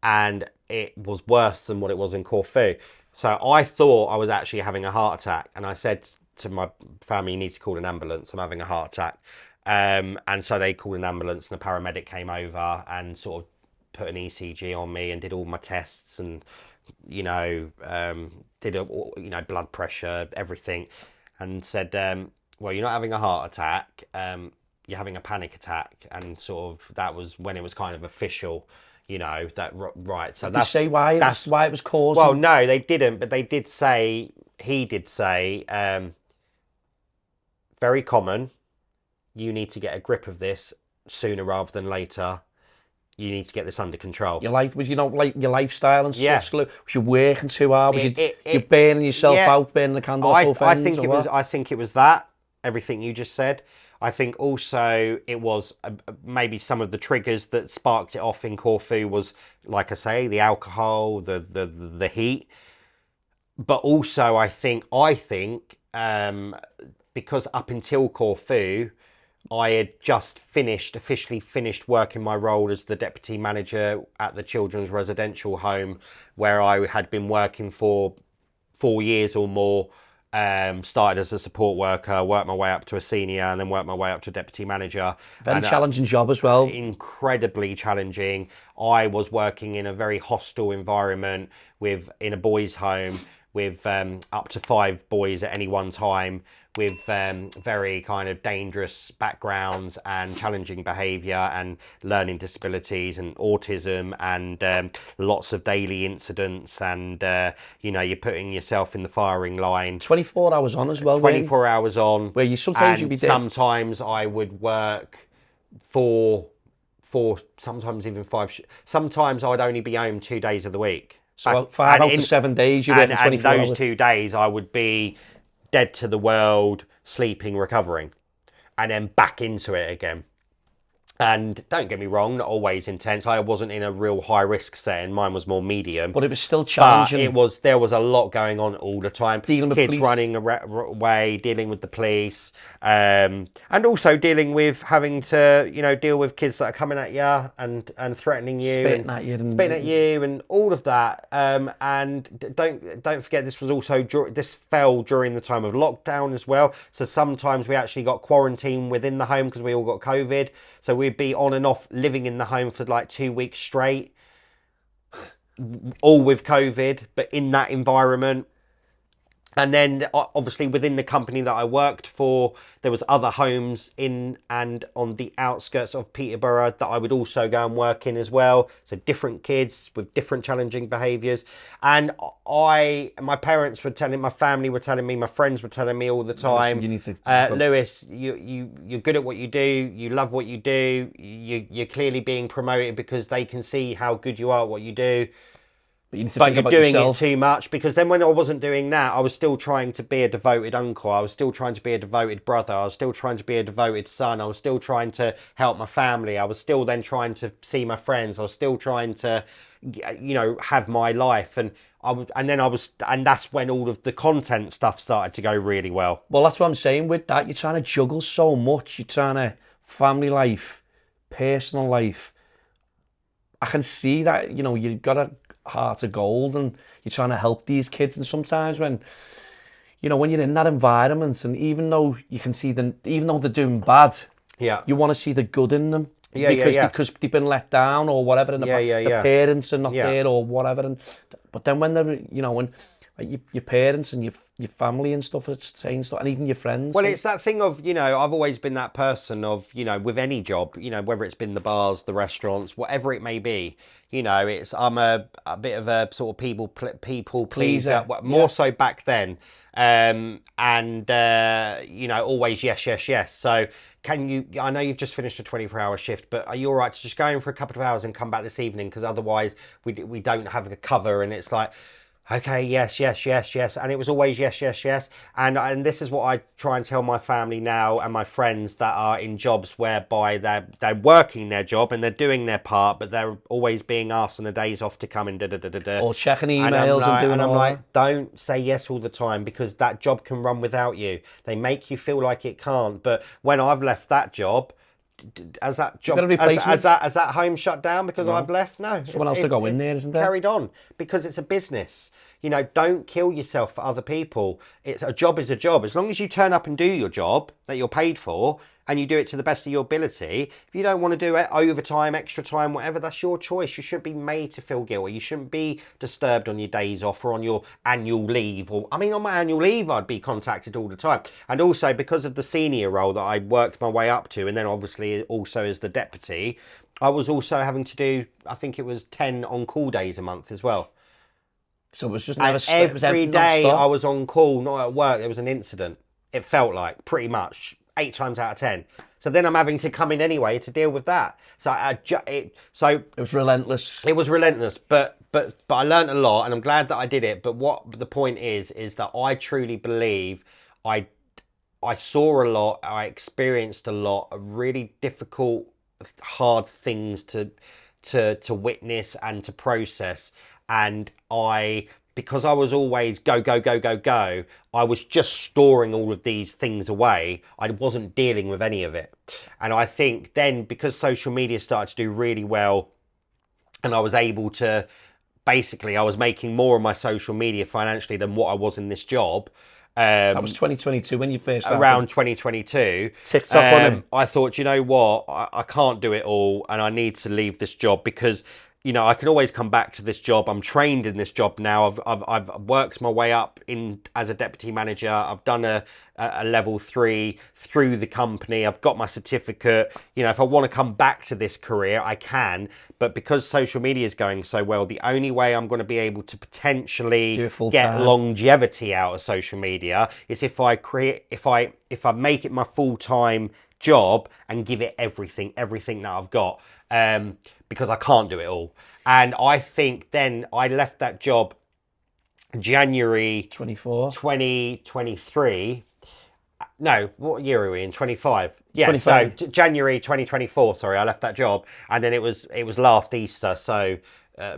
And it was worse than what it was in Corfu. So I thought I was actually having a heart attack, and I said to my family, you need to call an ambulance, I'm having a heart attack. And so they called an ambulance, and a paramedic came over and sort of put an ECG on me and did all my tests and, did blood pressure, everything, and said, well, you're not having a heart attack, you're having a panic attack. And sort of, that was when it was kind of official, that, right. So did they say why it was causing? Well, no, they didn't, but he did say, very common. You need to get a grip of this sooner rather than later. You need to get this under control. Your life was, like your lifestyle and stuff. Was you working too hard? Was you burning yourself out, burning the candle at both ends? I think it was that. Everything you just said. I think also it was maybe some of the triggers that sparked it off in Corfu was, like I say, the alcohol, the heat. But also, I think because up until Corfu, I had just officially finished working my role as the deputy manager at the children's residential home, where I had been working for 4 years or more. Started as a support worker, worked my way up to a senior, and then worked my way up to a deputy manager. Very challenging job as well. Incredibly challenging. I was working in a very hostile environment in a boys' home with up to 5 boys at any one time, with very kind of dangerous backgrounds and challenging behaviour and learning disabilities and autism and lots of daily incidents, and you're putting yourself in the firing line. 24 hours on as well. 24 hours on. Where sometimes you'd be dead. Sometimes I would work for sometimes even 5. Sometimes I'd only be home 2 days of the week. So 5 out of 7 days you're working 24 hours. And those 2 days I would be dead to the world, sleeping, recovering, and then back into it again. And don't get me wrong, not always intense. I wasn't in a real high risk setting. Mine was more medium. But it was still challenging. But there was a lot going on all the time. Dealing with kids police. Running away, dealing with the police, and also dealing with having to, deal with kids that are coming at you and threatening you, spitting at you, and all of that. And don't forget, this was also this fell during the time of lockdown as well. So sometimes we actually got quarantined within the home because we all got COVID. So we'd be on and off living in the home for like 2 weeks straight, all with COVID, but in that environment. And then obviously within the company that I worked for, there was other homes in and on the outskirts of Peterborough that I would also go and work in as well. So different kids with different challenging behaviours. And my parents were telling, my family were telling me, my friends were telling me all the time, Lewis, you're good at what you do. You love what you do. You're clearly being promoted because they can see how good you are at what you do. But you're doing it too much, because then when I wasn't doing that, I was still trying to be a devoted uncle. I was still trying to be a devoted brother. I was still trying to be a devoted son. I was still trying to help my family. I was still then trying to see my friends. I was still trying to, have my life. And that's when all of the content stuff started to go really well. Well, that's what I'm saying with that. You're trying to juggle so much. You're trying to family life, personal life. I can see that, you've got a heart of gold and you're trying to help these kids, and sometimes when you're in that environment, and even though you can see them, even though they're doing bad, you want to see the good in them, because they've been let down or whatever, and the parents are not there or whatever, but then when they're when your parents and your family and stuff are saying stuff, and even your friends. Well, it's that thing of, I've always been that person of, with any job, whether it's been the bars, the restaurants, whatever it may be, I'm a bit of a sort of people pleaser, more so back then. Always yes. So I know you've just finished a 24-hour shift, but are you all right to just go in for a couple of hours and come back this evening? Because otherwise we don't have a cover. And it's like, okay, yes. And it was always yes. And this is what I try and tell my family now and my friends that are in jobs whereby they're working their job and they're doing their part, but they're always being asked on the days off to come and da-da-da-da-da. Or checking emails and I'm like, don't say yes all the time, because that job can run without you. They make you feel like it can't. But when I've left that job, has that home shut down because I've left? No. Someone else to go in there, isn't there? Carried on, because it's a business. Don't kill yourself for other people. A job is a job. As long as you turn up and do your job that you're paid for, and you do it to the best of your ability. If you don't want to do it overtime, extra time, whatever, that's your choice. You shouldn't be made to feel guilty. You shouldn't be disturbed on your days off or on your annual leave. Or, I mean, on my annual leave, I'd be contacted all the time. And also because of the senior role that I worked my way up to, and then obviously also as the deputy, I was also having to do, I think it was 10 on-call days a month as well. So it was just And never every day non-stop. I was on call, not at work, there was an incident. It felt like, pretty much, 8 times out of 10. So then I'm having to come in anyway to deal with that. So it was relentless. It was relentless, but I learned a lot, and I'm glad that I did it. But what the point is that I truly believe I saw a lot, I experienced a lot of really difficult, hard things to witness and to process. And because I was always go, I was just storing all of these things away. I wasn't dealing with any of it. And I think then, because social media started to do really well, and I was able to, basically, I was making more of my social media financially than what I was in this job. That was 2022 when you first started. Around 2022. TikTok on him. I thought, you know what, I can't do it all, and I need to leave this job because, you know, I can always come back to this job. I'm trained in this job now. I've worked my way up in as a deputy manager. I've done a level 3 through the company. I've got my certificate. You know, if I want to come back to this career, I can. But because social media is going so well, the only way I'm going to be able to potentially get longevity out of social media is if I make it my full-time job and give it everything that I've got. Because I can't do it all. And I think then I left that job January 2023. No, what year are we in? 25. Yeah, 25. So January 2024, sorry, I left that job. And then it was last Easter, so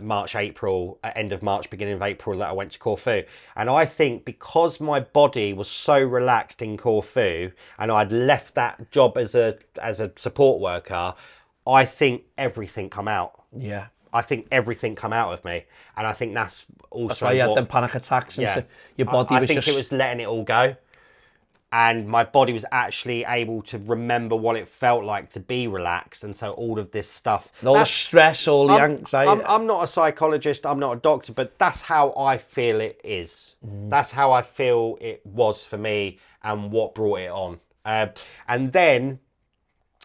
March, April, end of March, beginning of April, that I went to Corfu. And I think because my body was so relaxed in Corfu and I'd left that job as a support worker, I think everything come out. Yeah. I think everything come out of me. And I think that's also that's why you had them panic attacks and your body I think it was letting it all go. And my body was actually able to remember what it felt like to be relaxed. And so all of this stuff. All the stress, all the anxiety. I'm not a psychologist, I'm not a doctor, but that's how I feel it is. That's how I feel it was for me and what brought it on. And then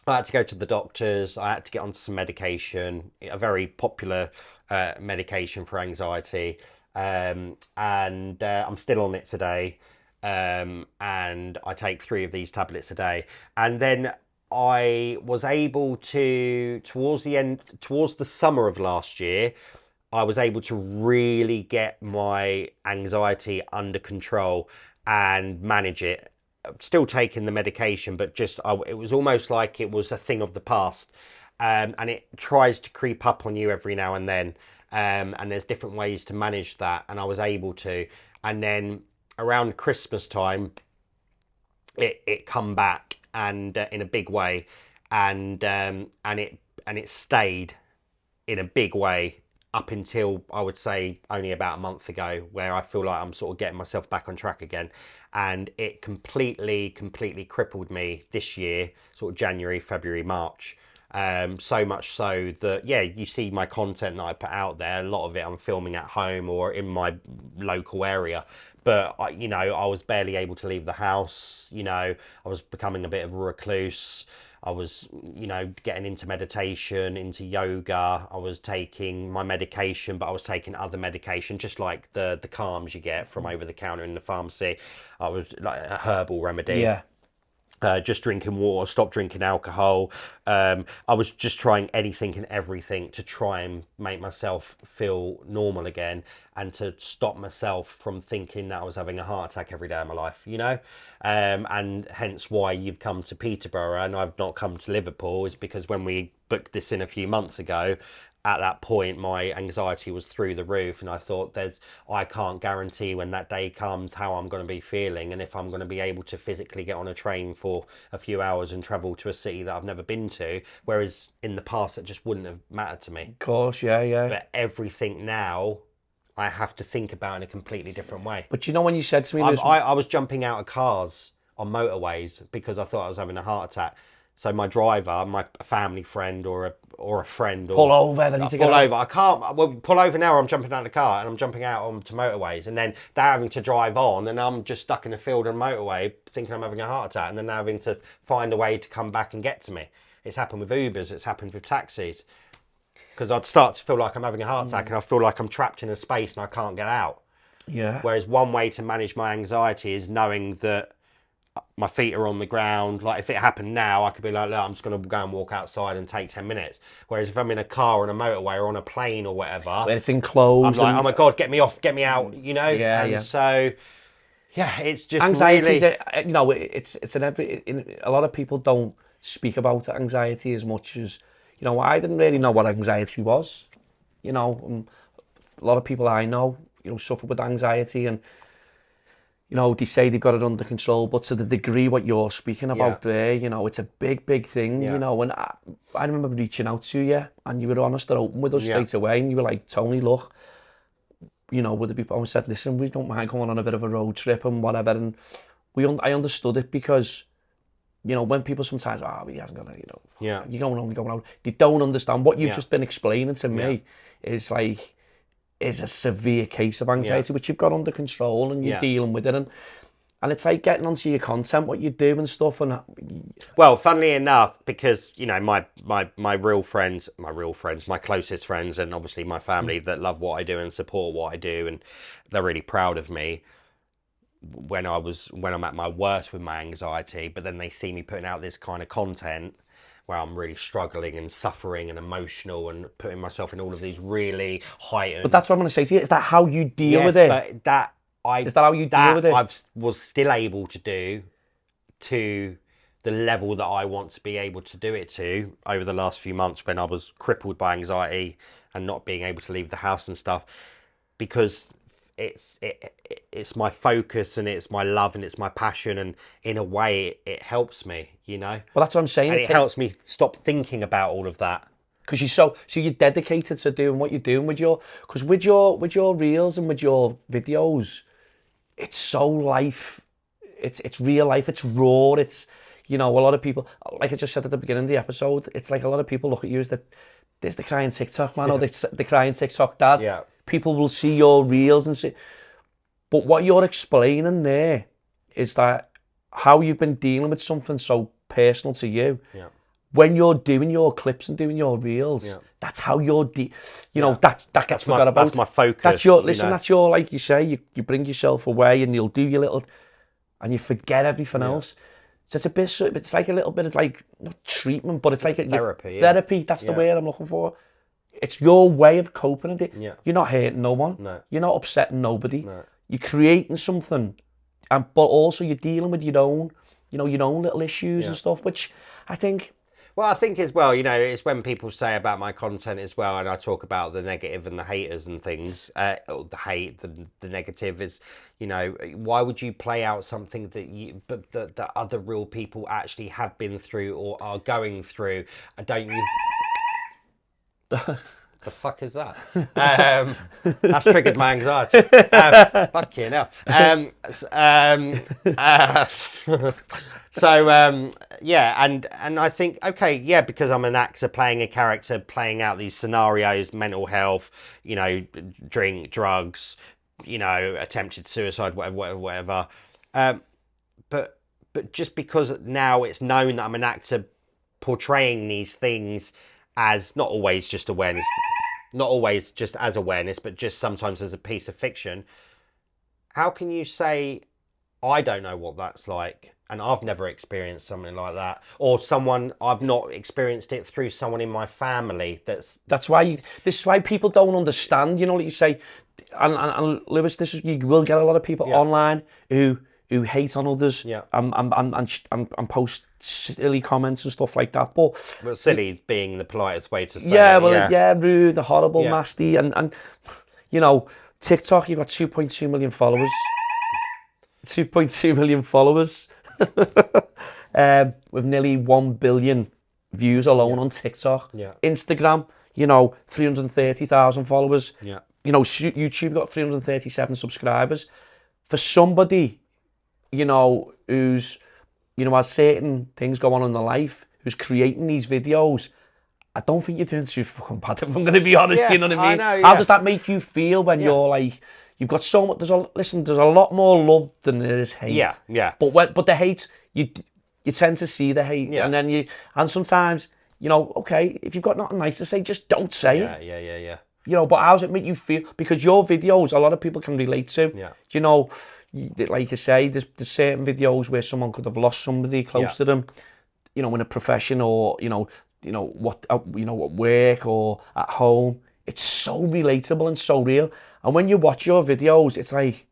I had to go to the doctors. I had to get onto some medication, a very popular medication for anxiety. And I'm still on it today. And I take 3 of these tablets a day. And then I was able to, towards the summer of last year, I was able to really get my anxiety under control and manage it. Still taking the medication, but it was almost like it was a thing of the past, and it tries to creep up on you every now and then, and there's different ways to manage that, and I was able to. And then around Christmas time, it come back, and in a big way, and it stayed in a big way up until, I would say, only about a month ago, where I feel like I'm sort of getting myself back on track again. And it completely crippled me this year, sort of January, February, March. So much so that, yeah, you see my content that I put out there, a lot of it I'm filming at home or in my local area. But, you know, I was barely able to leave the house. You know, I was becoming a bit of a recluse. I was, you know, getting into meditation, into yoga. I was taking my medication, but I was taking other medication, just like the calms you get from over the counter in the pharmacy. I was like a herbal remedy. Yeah. Just drinking water, stop drinking alcohol. I was just trying anything and everything to try and make myself feel normal again, and to stop myself from thinking that I was having a heart attack every day of my life, you know? And hence why you've come to Peterborough and I've not come to Liverpool, is because when we booked this in a few months ago, at that point my anxiety was through the roof, and I thought I can't guarantee when that day comes how I'm going to be feeling, and if I'm going to be able to physically get on a train for a few hours and travel to a city that I've never been to, whereas in the past it just wouldn't have mattered to me. Of course, yeah. But everything now I have to think about in a completely different way. But you know, when you said to me, I was jumping out of cars on motorways because I thought I was having a heart attack. So my driver, my family friend or a friend, Pull over, they need to get pull out. over. I can't. Well, pull over now, or I'm jumping out of the car and I'm jumping out onto motorways, and then they're having to drive on, and I'm just stuck in a field on a motorway, thinking I'm having a heart attack, and then they're having to find a way to come back and get to me. It's happened with Ubers. It's happened with taxis. Because I'd start to feel like I'm having a heart attack, and I feel like I'm trapped in a space and I can't get out. Yeah. Whereas one way to manage my anxiety is knowing that my feet are on the ground. Like if it happened now, I could be like, look, I'm just going to go and walk outside and take 10 minutes. Whereas if I'm in a car on a motorway or on a plane or whatever, When it's enclosed. I'm like, oh my God, get me off, get me out, you know? Yeah, and yeah. so, yeah, it's just anxiety, really... you know, it's a lot of people don't speak about anxiety as much as, you know, I didn't really know what anxiety was. You know, a lot of people I know, you know, suffer with anxiety, and you know, they say they've got it under control, but to the degree what you're speaking about there, you know, it's a big thing, you know, and I remember reaching out to you and you were honest and open with us straight away, and you were like, Tony, look, you know, would it be, I said, listen, we don't mind going on a bit of a road trip and whatever, and I understood it because, you know, when people sometimes, he hasn't got it, you know, you're going out, they don't understand what you've just been explaining to me is like, is a severe case of anxiety, which you've got under control and you're dealing with it. And it's like getting onto your content, what you do and stuff. And well, funnily enough, because, you know, my real friends, my closest friends, and obviously my family that love what I do and support what I do, and they're really proud of me when I'm at my worst with my anxiety, but then they see me putting out this kind of content where I'm really struggling and suffering and emotional and putting myself in all of these really heightened... But that's what I'm going to say to you. Is that how you deal with it? But is that how you deal with it? I was still able to do to the level that I want to be able to do it to over the last few months when I was crippled by anxiety and not being able to leave the house and stuff, because it's my focus and it's my love and it's my passion, and in a way it helps me, you know. Well, that's what I'm saying. And it helps me stop thinking about all of that. Because you're dedicated to doing what you're doing with your reels and with your videos. It's so life. It's real life. It's raw. It's, you know, a lot of people, like I just said at the beginning of the episode, it's like a lot of people look at you as there's the crying TikTok man or the crying TikTok dad. Yeah. People will see your reels and see, but what you're explaining there is that how you've been dealing with something so personal to you. Yeah. When you're doing your clips and doing your reels, that's how you're, you know, that gets forgot about. That's my focus. That's your, listen, that's your, like you say, you bring yourself away and you'll do your little, and you forget everything else. So it's like a little bit of like, not treatment, but it's like therapy. Therapy, that's the word I'm looking for. It's your way of coping with it. Yeah. You're not hurting no one. No. You're not upsetting nobody. No. You're creating something, but also you're dealing with your own, you know, your own little issues and stuff, which I think... Well, I think as well, you know, it's when people say about my content as well, and I talk about the negative and the haters and things, the hate, the negative is, you know, why would you play out something that other real people actually have been through or are going through? Don't you... The fuck is that? That's triggered my anxiety. Fucking hell. Yeah, and I think, okay, yeah, because I'm an actor playing a character, playing out these scenarios, mental health, you know, drink, drugs, you know, attempted suicide, whatever. But just because now it's known that I'm an actor portraying these things as not always just awareness, not always just as awareness, but just sometimes as a piece of fiction. How can you say, I don't know what that's like, and I've never experienced something like that, or I've not experienced it through someone in my family this is why people don't understand, you know, like you say, and Lewis, you will get a lot of people online who hate on others and post silly comments and stuff like that. But silly being the politest way to say it. Rude, horrible, nasty, and you know, TikTok, you've got 2.2 million followers. 2.2 million followers. With nearly 1 billion views alone on TikTok. Yeah. Instagram, you know, 330,000 followers. Yeah. You know, YouTube got 337 subscribers. For somebody, you know, who's, you know, has certain things going on in their life, who's creating these videos, I don't think you're doing too fucking bad, if I'm going to be honest. Yeah, You know what I mean? I know, How yeah. does that make you feel when you're like, you've got so much? There's a lot more love than there is hate. Yeah. But the hate, you tend to see the hate, Yeah. and sometimes, you know, okay, if you've got nothing nice to say, just don't say it. Yeah. You know, but how does it make you feel? Because your videos, a lot of people can relate to. Yeah. You know, like you say, there's certain videos where someone could have lost somebody close to them, you know, in a profession, or what at work or at home. It's so relatable and so real. And when you watch your videos, it's like,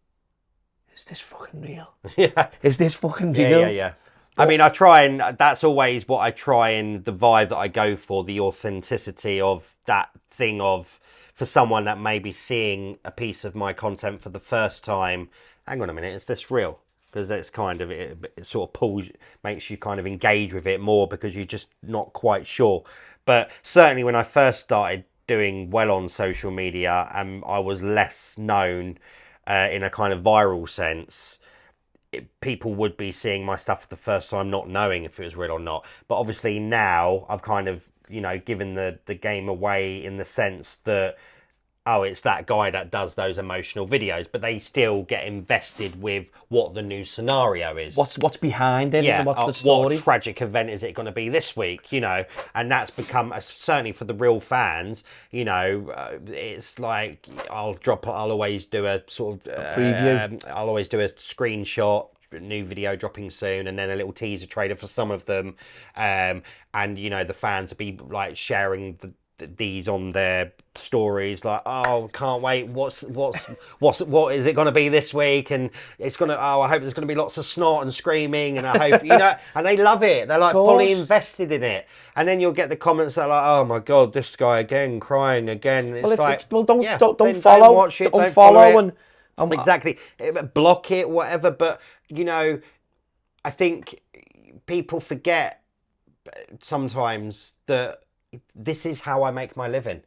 is this fucking real? Yeah. Is this fucking real? Yeah. I mean, I try, and that's always what I try, and the vibe that I go for, the authenticity of that thing of, for someone that may be seeing a piece of my content for the first time, hang on a minute, is this real? Because that's kind of, it sort of makes you kind of engage with it more, because you're just not quite sure. But certainly when I first started doing well on social media, and I was less known in a kind of viral sense, people would be seeing my stuff for the first time, not knowing if it was real or not. But obviously now I've kind of, given the game away, in the sense that, oh, it's that guy that does those emotional videos, but they still get invested with what the new scenario is. What's behind it? Yeah, And what's the story? what tragic event is it going to be this week? And that's become, certainly for the real fans, it's like, I'll always do a sort of preview. I'll always do a screenshot, new video dropping soon, and then a little teaser trailer for some of them, and the fans will be like sharing these on their stories, like, oh, can't wait, what is it going to be this week, and it's going to, I hope there's going to be lots of snort and screaming, and I hope, and they love it, they're like fully invested in it. And then you'll get the comments that are like, oh my god, this guy again, crying again. It's don't follow, watch it, don't follow it. Exactly, block it, whatever. But I think people forget sometimes that this is how I make my living.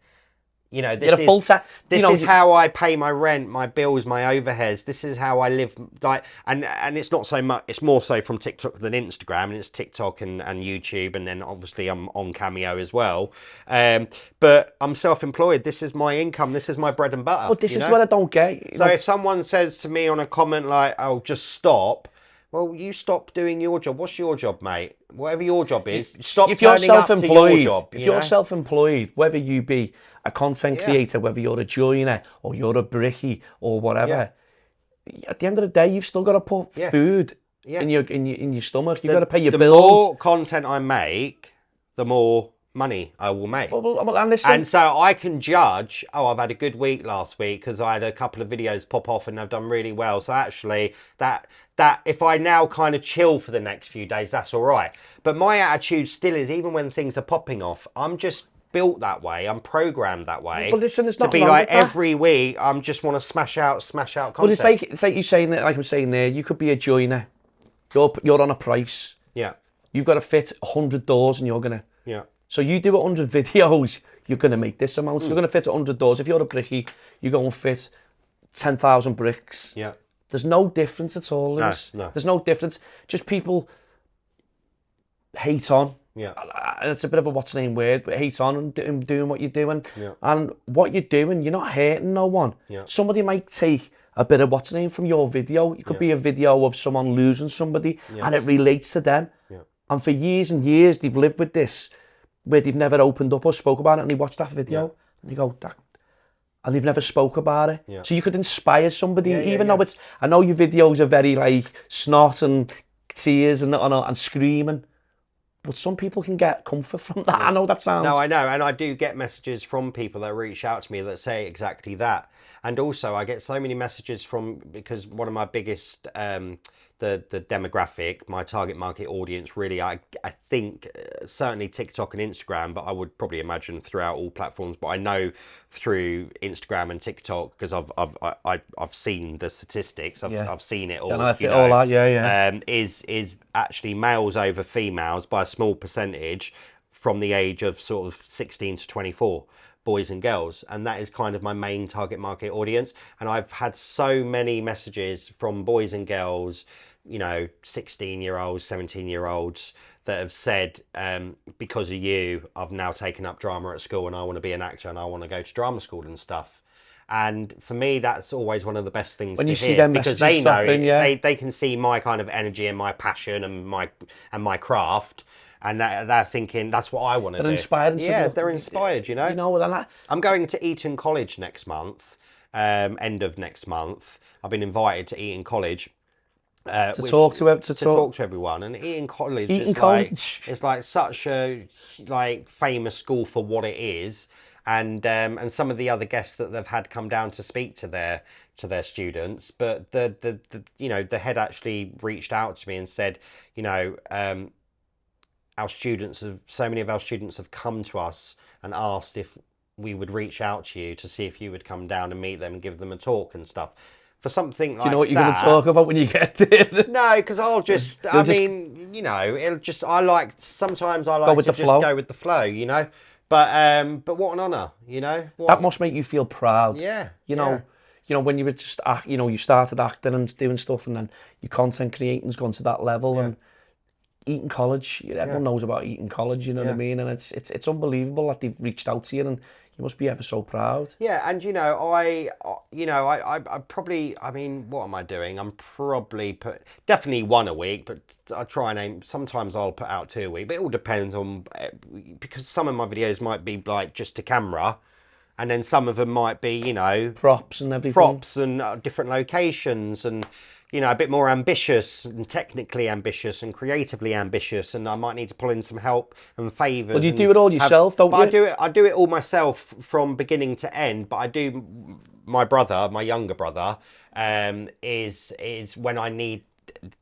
This is how I pay my rent, my bills, my overheads. This is how I live. Like, and it's not so much. It's more so from TikTok than Instagram, and it's TikTok and YouTube, and then obviously I'm on Cameo as well. But I'm self-employed. This is my income. This is my bread and butter. But this is what I don't get. So if someone says to me on a comment like, "Oh, just stop," well, you stop doing your job. What's your job, mate? Whatever your job is, stop turning up to your job. If you're self-employed, whether you be a content creator, whether you're a joiner or you're a brickie or whatever, at the end of the day, you've still got to put food in your stomach. You've got to pay your bills. The more content I make, the more money I will make. And so I can judge, oh, I've had a good week last week because I had a couple of videos pop off and I've done really well. So actually that if I now kind of chill for the next few days, that's all right. But my attitude still is, even when things are popping off, I'm just built that way. I'm programmed that way. But listen, it's not to be like every week, I'm just want to smash out content. But it's like you saying that, like I'm saying there, you could be a joiner. You're on a price. Yeah. You've got to fit 100 doors and you're going to... Yeah. So you do 100 videos, you're going to make this amount. You're going to fit 100 doors. If you're a brickie, you go and fit 10,000 bricks. Yeah. There's no difference at all. No. There's no difference. Just people hate on. Yeah. And it's a bit of a what's the name word, but hate on and doing what you're doing. Yeah. And what you're doing, you're not hurting no one. Yeah. Somebody might take a bit of what's the name from your video. It could be a video of someone losing somebody and it relates to them. Yeah. And for years and years, they've lived with this, where they've never opened up or spoke about it, and they watch that video and you go, and they've never spoke about it. Yeah. So you could inspire somebody, even though it's, I know your videos are very like snot and tears and screaming, but some people can get comfort from that. I know that sounds... No, I know, and I do get messages from people that reach out to me that say exactly that. And also I get so many messages from, because one of my biggest, the demographic, my target market audience, really, I think certainly TikTok and Instagram, but I would probably imagine throughout all platforms, but I know through Instagram and TikTok, because I've seen the statistics, I've seen it all. And that's it all out, is actually males over females by a small percentage from the age of sort of 16 to 24. Boys and girls, and that is kind of my main target market audience. And I've had so many messages from boys and girls, 16-year-olds, 17-year-olds, that have said, because of you, I've now taken up drama at school and I want to be an actor and I want to go to drama school and stuff. And for me, that's always one of the best things When to you see hear, them because messages they know dropping, yeah. they can see my kind of energy and my passion and my craft, and they're thinking that's what I want to do. They're inspired. Yeah, they're inspired. You know. You know, and I'm going to Eton College next month, end of next month. I've been invited to Eton College. to talk to everyone, and Eton College Eton is College. like, it's like such a like famous school for what it is, and some of the other guests that they've had come down to speak to their students, but the you know, the head actually reached out to me and said, you know, so many of our students have come to us and asked if we would reach out to you to see if you would come down and meet them and give them a talk and stuff. For something like that. Do you know what you're going to talk about when you get there? No, because I'll just, I mean, you know, it'll just, sometimes I like to just go with the flow, you know. But what an honour, you know. That must make you feel proud. Yeah. You know, when you were just, you know, you started acting and doing stuff, and then your content creating's gone to that level, and Eton College, everyone knows about Eton College, you know what I mean? And it's unbelievable that they've reached out to you, and you must be ever so proud. Yeah, and you know, I probably, I mean, what am I doing? I'm probably definitely one a week, but I try and aim. Sometimes I'll put out 2 a week, but it all depends on, because some of my videos might be like just to camera, and then some of them might be, you know, props and everything, different locations, and you know, a bit more ambitious and technically ambitious and creatively ambitious, and I might need to pull in some help and favours. Well, you do it all yourself, don't you? I do it all myself from beginning to end, but I do, my younger brother, is when I need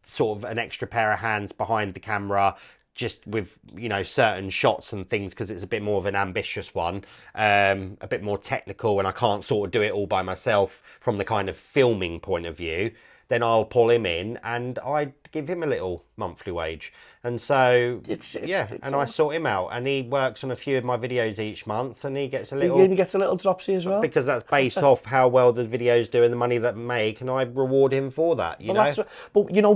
sort of an extra pair of hands behind the camera, just with, you know, certain shots and things, because it's a bit more of an ambitious one, a bit more technical, and I can't sort of do it all by myself from the kind of filming point of view. Then I'll pull him in and I give him a little monthly wage. And so, I sort him out, and he works on a few of my videos each month, and he gets a little... He gets a little dropsy as well? Because that's based off how well the videos do and the money that make, and I reward him for that, you know? But, you know,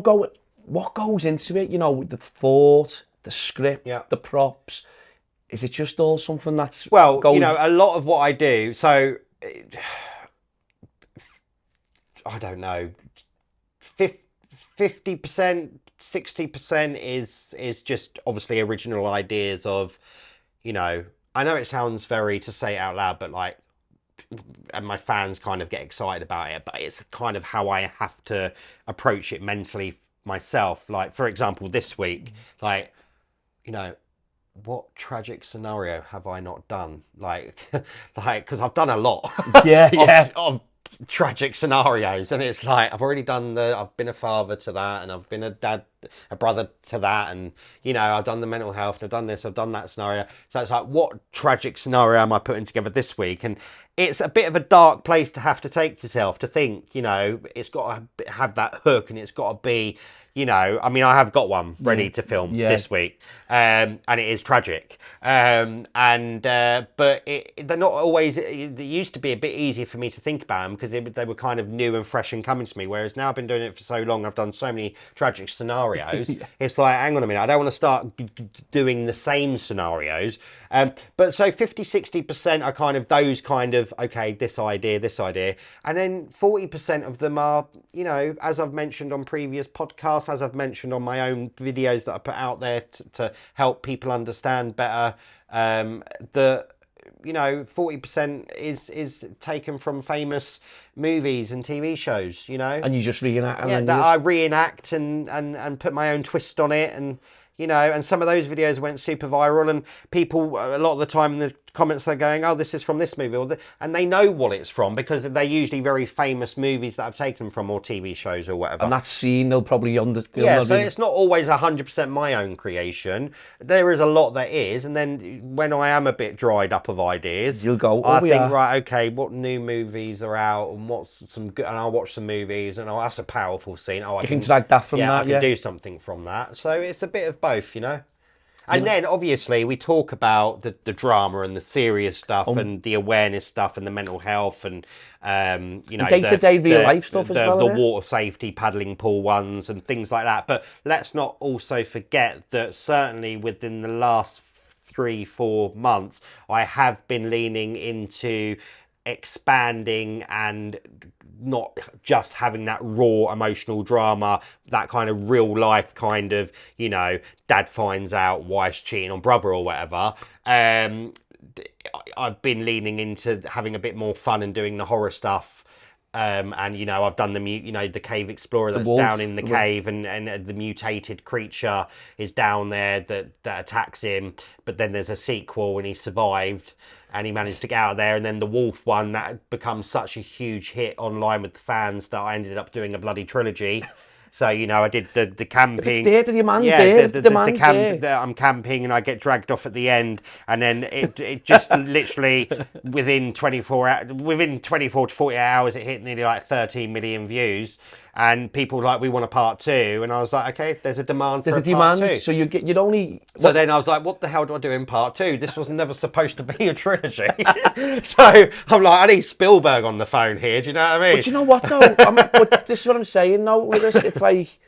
what goes into it, you know, the thought, the script, the props, is it just all something that's... Well, you know, a lot of what I do, so... I don't know... 50%, 60% is just obviously original ideas of, you know, I know it sounds very to say it out loud, but like, and my fans kind of get excited about it, but it's kind of how I have to approach it mentally myself. Like, for example, this week, like, you know, what tragic scenario have I not done? Like, because I've done a lot. Of tragic scenarios, and it's like I've been a father to that, and I've been a brother to that, and you know, I've done the mental health, and I've done this, I've done that scenario. So it's like, what tragic scenario am I putting together this week? And it's a bit of a dark place to have to take yourself, to think, you know, it's got to have that hook, and it's got to be, you know, I mean, I have got one ready to film this week, and it is tragic, but they're not always. It used to be a bit easier for me to think about them because they were kind of new and fresh and coming to me, whereas now I've been doing it for so long, I've done so many tragic scenarios. It's like, hang on a minute, I don't want to start doing the same scenarios. But so 50-60% are kind of those kind of, okay, this idea, and then 40% of them are, you know, as I've mentioned on previous podcasts, as I've mentioned on my own videos that I put out there to help people understand better, that, you know, 40% is taken from famous movies and TV shows, you know. And you just reenact. I reenact and put my own twist on it, and you know, and some of those videos went super viral, and people a lot of the time in the comments they're going, oh, this is from this movie, and they know what it's from because they're usually very famous movies that I've taken them from, or TV shows or whatever. And that scene they'll probably understand. Yeah, so it's not always 100% my own creation. There is a lot that is, and then when I am a bit dried up of ideas, you'll go, right, okay, what new movies are out, and what's some good, and I'll watch some movies, and that's a powerful scene. I can drag that from that. I can do something from that. So it's a bit of both, you know. And then obviously we talk about the drama and the serious stuff and the awareness stuff and the mental health and day-to-day real life stuff as well. The water safety, paddling pool ones and things like that. But let's not also forget that certainly within the last 3-4 months, I have been leaning into expanding and not just having that raw emotional drama, that kind of real life kind of, dad finds out wife's cheating on brother or whatever. I've been leaning into having a bit more fun and doing the horror stuff. And I've done the cave explorer that's down in the cave, and the mutated creature is down there that attacks him, but then there's a sequel and he survived and he managed to get out of there. And then the wolf one that becomes such a huge hit online with the fans that I ended up doing a bloody trilogy. So, I did the camping. If it's there, the demand's there. The demand's there. I'm camping and I get dragged off at the end. And then it just literally within 24 to 48 hours, it hit nearly like 13 million views. And people we want a part 2. And I was like, okay, there's a demand for a part 2. So you'd only... So then I was like, what the hell do I do in part 2? This was never supposed to be a trilogy. So I'm like, I need Spielberg on the phone here. Do you know what I mean? But you know what though? But this is what I'm saying though, Lewis. It's like,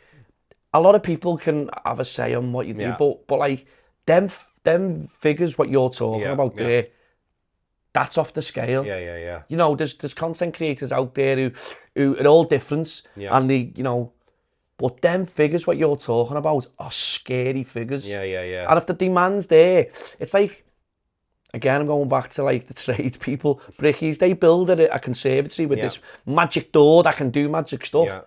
a lot of people can have a say on what you do, but like, them figures, what you're talking about there, that's off the scale. Yeah. There's content creators out there who are all different, and they, but them figures, what you're talking about, are scary figures. Yeah. And if the demand's there, it's like, again, I'm going back to like the tradespeople, brickies, they build a conservatory with this magic door that can do magic stuff. Yeah.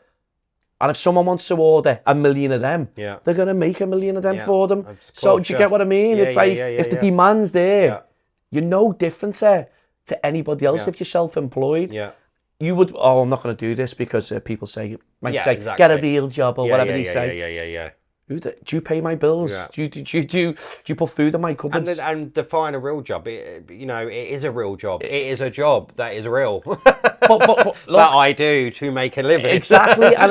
And if someone wants to order 1 million of them, they're going to make 1 million of them for them. So do you get what I mean? It's like, if the demand's there, you're no different to anybody else if you're self-employed. Yeah. You would, I'm not going to do this because people say, exactly. Get a real job or whatever they say. Yeah. Do you pay my bills? Yeah. Do you put food in my cupboards? And define a real job. It is a real job. It is a job that is real. but look, that I do to make a living. Exactly, and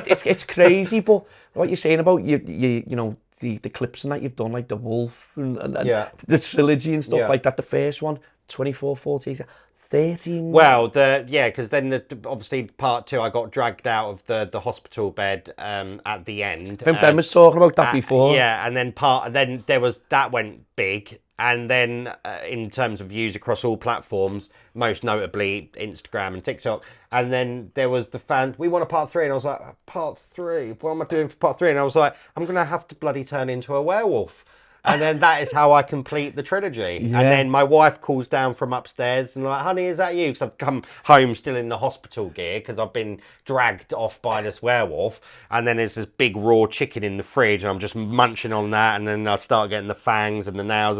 it's crazy. But what you're saying about the clips and that you've done, like the Wolf and the trilogy and stuff like that. The first one, 24, 48, 13. Well, because then obviously part 2, I got dragged out of the hospital bed at the end. I think Ben was talking about that before. Yeah, and then there was that went big, and then in terms of views across all platforms, most notably Instagram and TikTok. And then there was the fan, we want a part 3, and I was like, part 3? What am I doing for part 3? And I was like, I'm gonna have to bloody turn into a werewolf. And then that is how I complete the trilogy. Yeah. And then my wife calls down from upstairs and like, honey, is that you? Because I've come home still in the hospital gear because I've been dragged off by this werewolf. And then there's this big raw chicken in the fridge and I'm just munching on that. And then I start getting the fangs and the nails.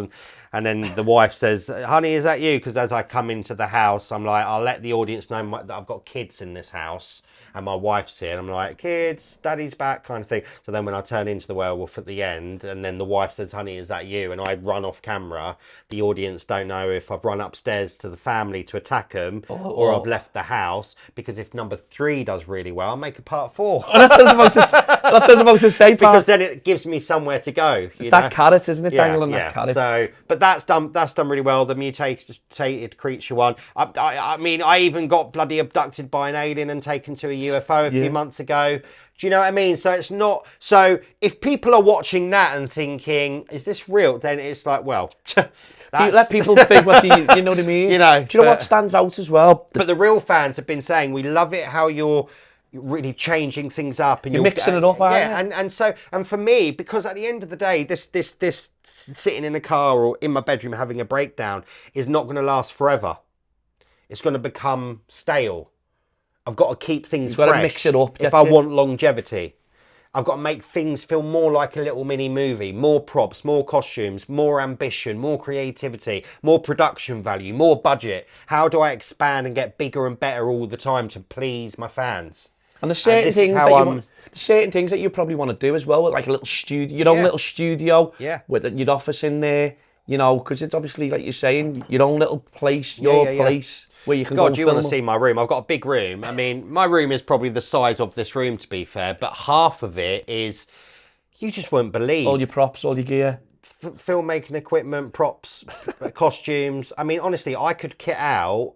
And then the wife says, honey, is that you? Because as I come into the house, I'm like, I'll let the audience know that I've got kids in this house. And my wife's here, and I'm like, kids, daddy's back, kind of thing. So then when I turn into the werewolf at the end, and then the wife says, honey, is that you? And I run off camera, the audience don't know if I've run upstairs to the family to attack them, or I've left the house, because if number 3 does really well, I'll make a part 4. That's what I was about to say, because then it gives me somewhere to go. It's that carrot, isn't it, dangling that carrot? So, but that's done really well, the mutated creature one. I mean, I even got bloody abducted by an alien and taken to a UFO a few months ago. Do you know what I mean? So it's not, so if people are watching that and thinking, is this real? Then it's like, well, let people think what you know what I mean? Do you know what stands out as well? But the real fans have been saying, we love it how you're really changing things up and you're mixing it up, and for me, because at the end of the day, this sitting in a car or in my bedroom having a breakdown is not going to last forever. It's going to become stale. I've got to keep things fresh. You've got to mix it up. If I want longevity, I've got to make things feel more like a little mini movie. More props, more costumes, more ambition, more creativity, more production value, more budget. How do I expand and get bigger and better all the time to please my fans? And there's certain things that you probably want to do as well, like a little studio, your own little studio, with your office in there, because it's obviously, like you're saying, your own little place, place. Where you can God, do you want to see my room? I've got a big room. I mean, my room is probably the size of this room, to be fair, but half of it is, you just won't believe. All your props, all your gear. filmmaking equipment, props, costumes. I mean, honestly, I could kit out.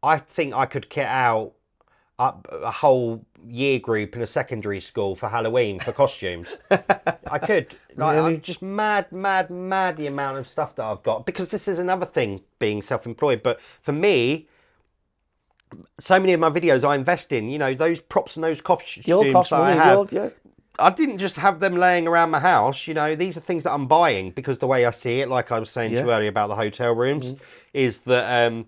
I think I could kit out a whole year group in a secondary school for Halloween for costumes. I could. Like, Really? I'm just mad the amount of stuff that I've got, because this is another thing, being self-employed. But for me, so many of my videos I invest in, you know, those props and those costumes that I have. I didn't just have them laying around my house, you know, these are things that I'm buying, because the way I see it, like I was saying to you earlier about the hotel rooms, is that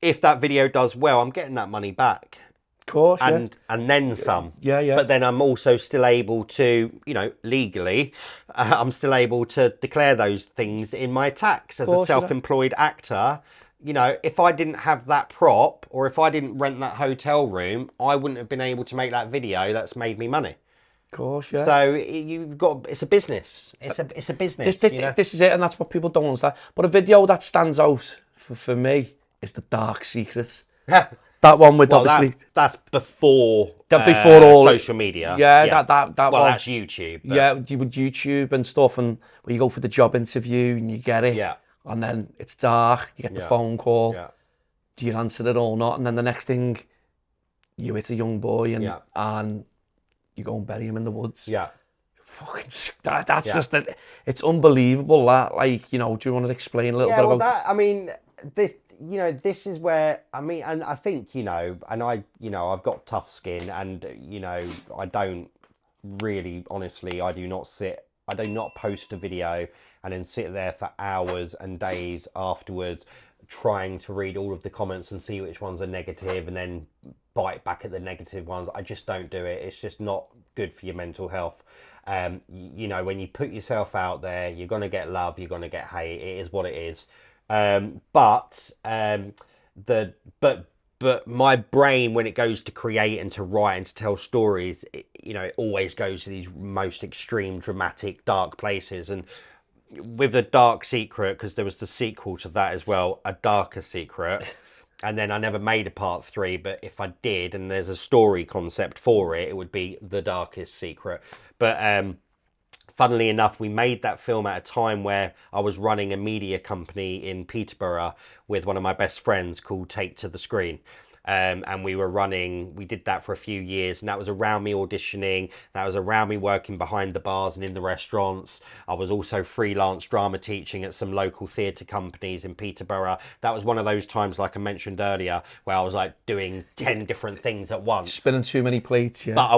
if that video does well, I'm getting that money back. Of course, and then some. Yeah. But then I'm also still able to, you know, legally, I'm still able to declare those things in my tax as a self-employed actor. You know, if I didn't have that prop, or if I didn't rent that hotel room, I wouldn't have been able to make that video that's made me money. Of course, yeah. So you've got, it's a business. It's a business. This is it, and that's what people don't understand. But a video that stands out for me is the Dark Secrets. That one with obviously that's before all social media. That well, one. that's YouTube. But... Yeah, you would YouTube and stuff, and where you go for the job interview and you get it. Yeah. And then it's dark. You get the phone call. Yeah. Do you answer it or not? And then the next thing, you hit a young boy and you go and bury him in the woods. Yeah. Fucking that's just it. It's unbelievable. That, like, you know, do you want to explain a little bit about that? I mean, this. You know, this is where, I mean, and I think, you know, and I've got tough skin, and, you know, I don't really, honestly, I do not post a video and then sit there for hours and days afterwards trying to read all of the comments and see which ones are negative and then bite back at the negative ones. I just don't do it. It's just not good for your mental health. You know, when you put yourself out there, you're going to get love, you're going to get hate. It is what it is. But my brain, when it goes to create and to write and to tell stories, it always goes to these most extreme, dramatic, dark places. And with The Dark Secret, because there was the sequel to that as well, A Darker Secret, and then I never made a part 3, but if I did, and there's a story concept for it, it would be The Darkest Secret. But funnily enough, we made that film at a time where I was running a media company in Peterborough with one of my best friends called Take to the Screen. And we did that for a few years, and that was around me auditioning, that was around me working behind the bars and in the restaurants. I was also freelance drama teaching at some local theatre companies in Peterborough. That was one of those times, like I mentioned earlier, where I was like doing 10 different things at once. Spinning too many plates, yeah. But I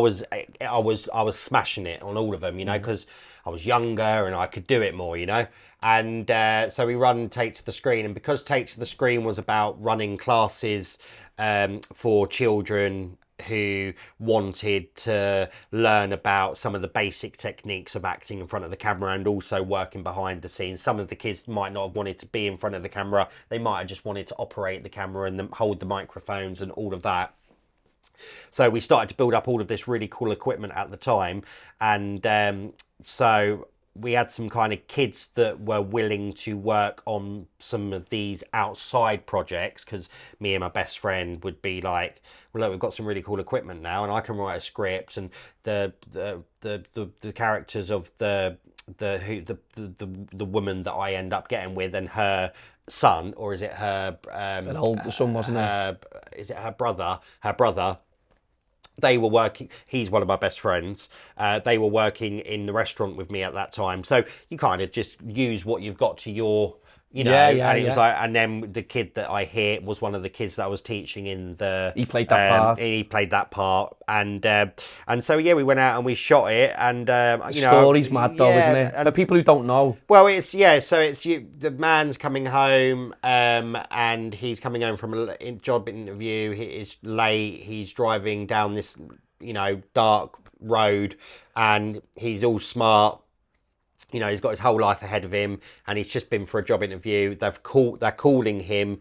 was smashing it on all of them, you know, because I was younger and I could do it more, you know. And so we run Take to the Screen, and because Take to the Screen was about running classes for children who wanted to learn about some of the basic techniques of acting in front of the camera and also working behind the scenes. Some of the kids might not have wanted to be in front of the camera. They might have just wanted to operate the camera and hold the microphones and all of that. So we started to build up all of this really cool equipment at the time. And so we had some kind of kids that were willing to work on some of these outside projects, because me and my best friend would be like, well, look, we've got some really cool equipment now, and I can write a script, and the characters of the woman that I end up getting with and her son, or is it her an older son, wasn't it? Is it her brother? They were working, he's one of my best friends, they were working in the restaurant with me at that time. So you kind of just use what you've got to your, you know, and it was like, and then the kid that I hit was one of the kids that I was teaching in the... He played that part. He played that part. And so, yeah, we went out and we shot it, and, you know... Story's mad though, isn't it? For people who don't know. Well, it's, so it's the man's coming home, and he's coming home from a job interview. He is late. He's driving down this, you know, dark road, and he's all smart. You know, he's got his whole life ahead of him, and he's just been for a job interview. They're calling him.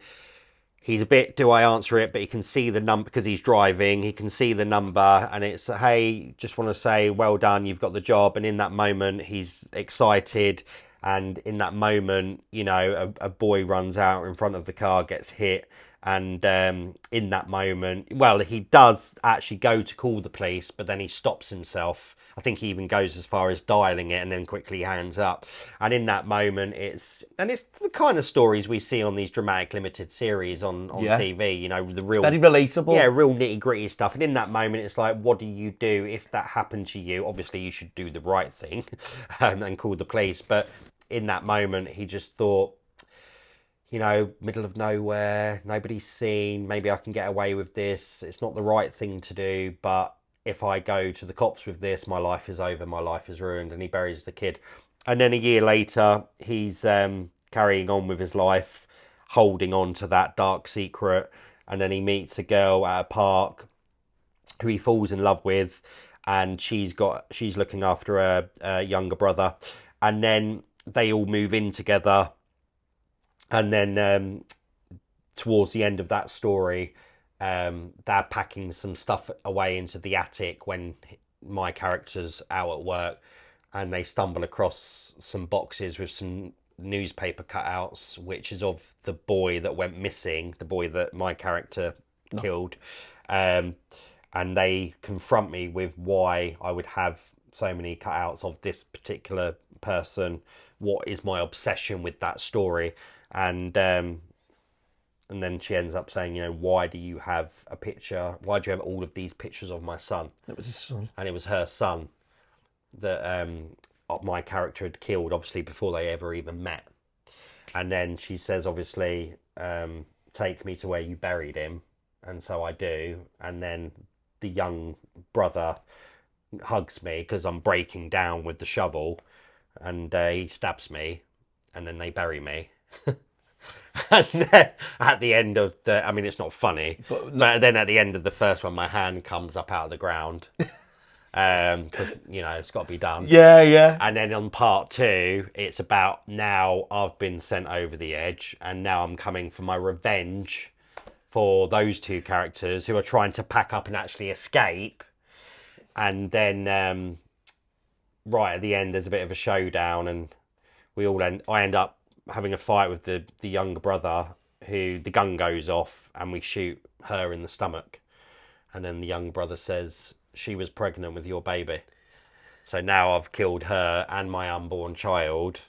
He's a bit, do I answer it? But he can see the number because he's driving. He can see the number, and it's, hey, just want to say, well done, you've got the job. And in that moment, he's excited. And in that moment, you know, a boy runs out in front of the car, gets hit, And in that moment, well, he does actually go to call the police, but then he stops himself. I think he even goes as far as dialing it and then quickly hangs up. And in that moment, it's the kind of stories we see on these dramatic limited series on TV, you know, the real... Very relatable. Yeah, real nitty gritty stuff. And in that moment, it's like, what do you do if that happened to you? Obviously, you should do the right thing and call the police. But in that moment, he just thought, you know, middle of nowhere, nobody's seen, maybe I can get away with this. It's not the right thing to do, but if I go to the cops with this, my life is over, my life is ruined, and he buries the kid. And then a year later, he's carrying on with his life, holding on to that dark secret, and then he meets a girl at a park who he falls in love with, and she's looking after a younger brother, and then they all move in together. And then towards the end of that story, they're packing some stuff away into the attic when my character's out at work, and they stumble across some boxes with some newspaper cutouts, which is of the boy that went missing, the boy that my character killed. And they confront me with why I would have so many cutouts of this particular person. What is my obsession with that story? And then she ends up saying, you know, why do you have a picture? Why do you have all of these pictures of my son? It was his son. And it was her son that my character had killed, obviously, before they ever even met. And then she says, obviously, take me to where you buried him. And so I do. And then the young brother hugs me because I'm breaking down with the shovel. And he stabs me. And then they bury me. And then at the end of I mean, it's not funny, but then at the end of the first one, my hand comes up out of the ground. Because, you know, it's got to be done. Yeah. And then on part 2, it's about now I've been sent over the edge, and now I'm coming for my revenge for those two characters who are trying to pack up and actually escape. And then right at the end, there's a bit of a showdown, and I end up having a fight with the younger brother, who the gun goes off and we shoot her in the stomach. And then the young brother says, she was pregnant with your baby. So now I've killed her and my unborn child.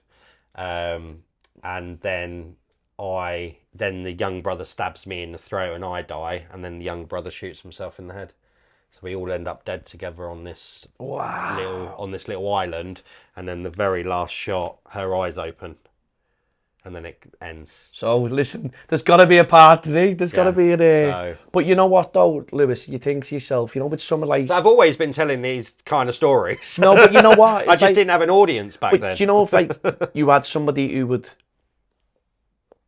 And then the young brother stabs me in the throat and I die. And then the young brother shoots himself in the head. So we all end up dead together on this little island. And then the very last shot, her eyes open. And then it ends. So listen, there's got to be a part 3. There's got to be a. But you know what though, Lewis? You think to yourself, you know, with someone like... I've always been telling these kind of stories. No, but you know what? I just didn't have an audience back then. Do you know if like you had somebody who would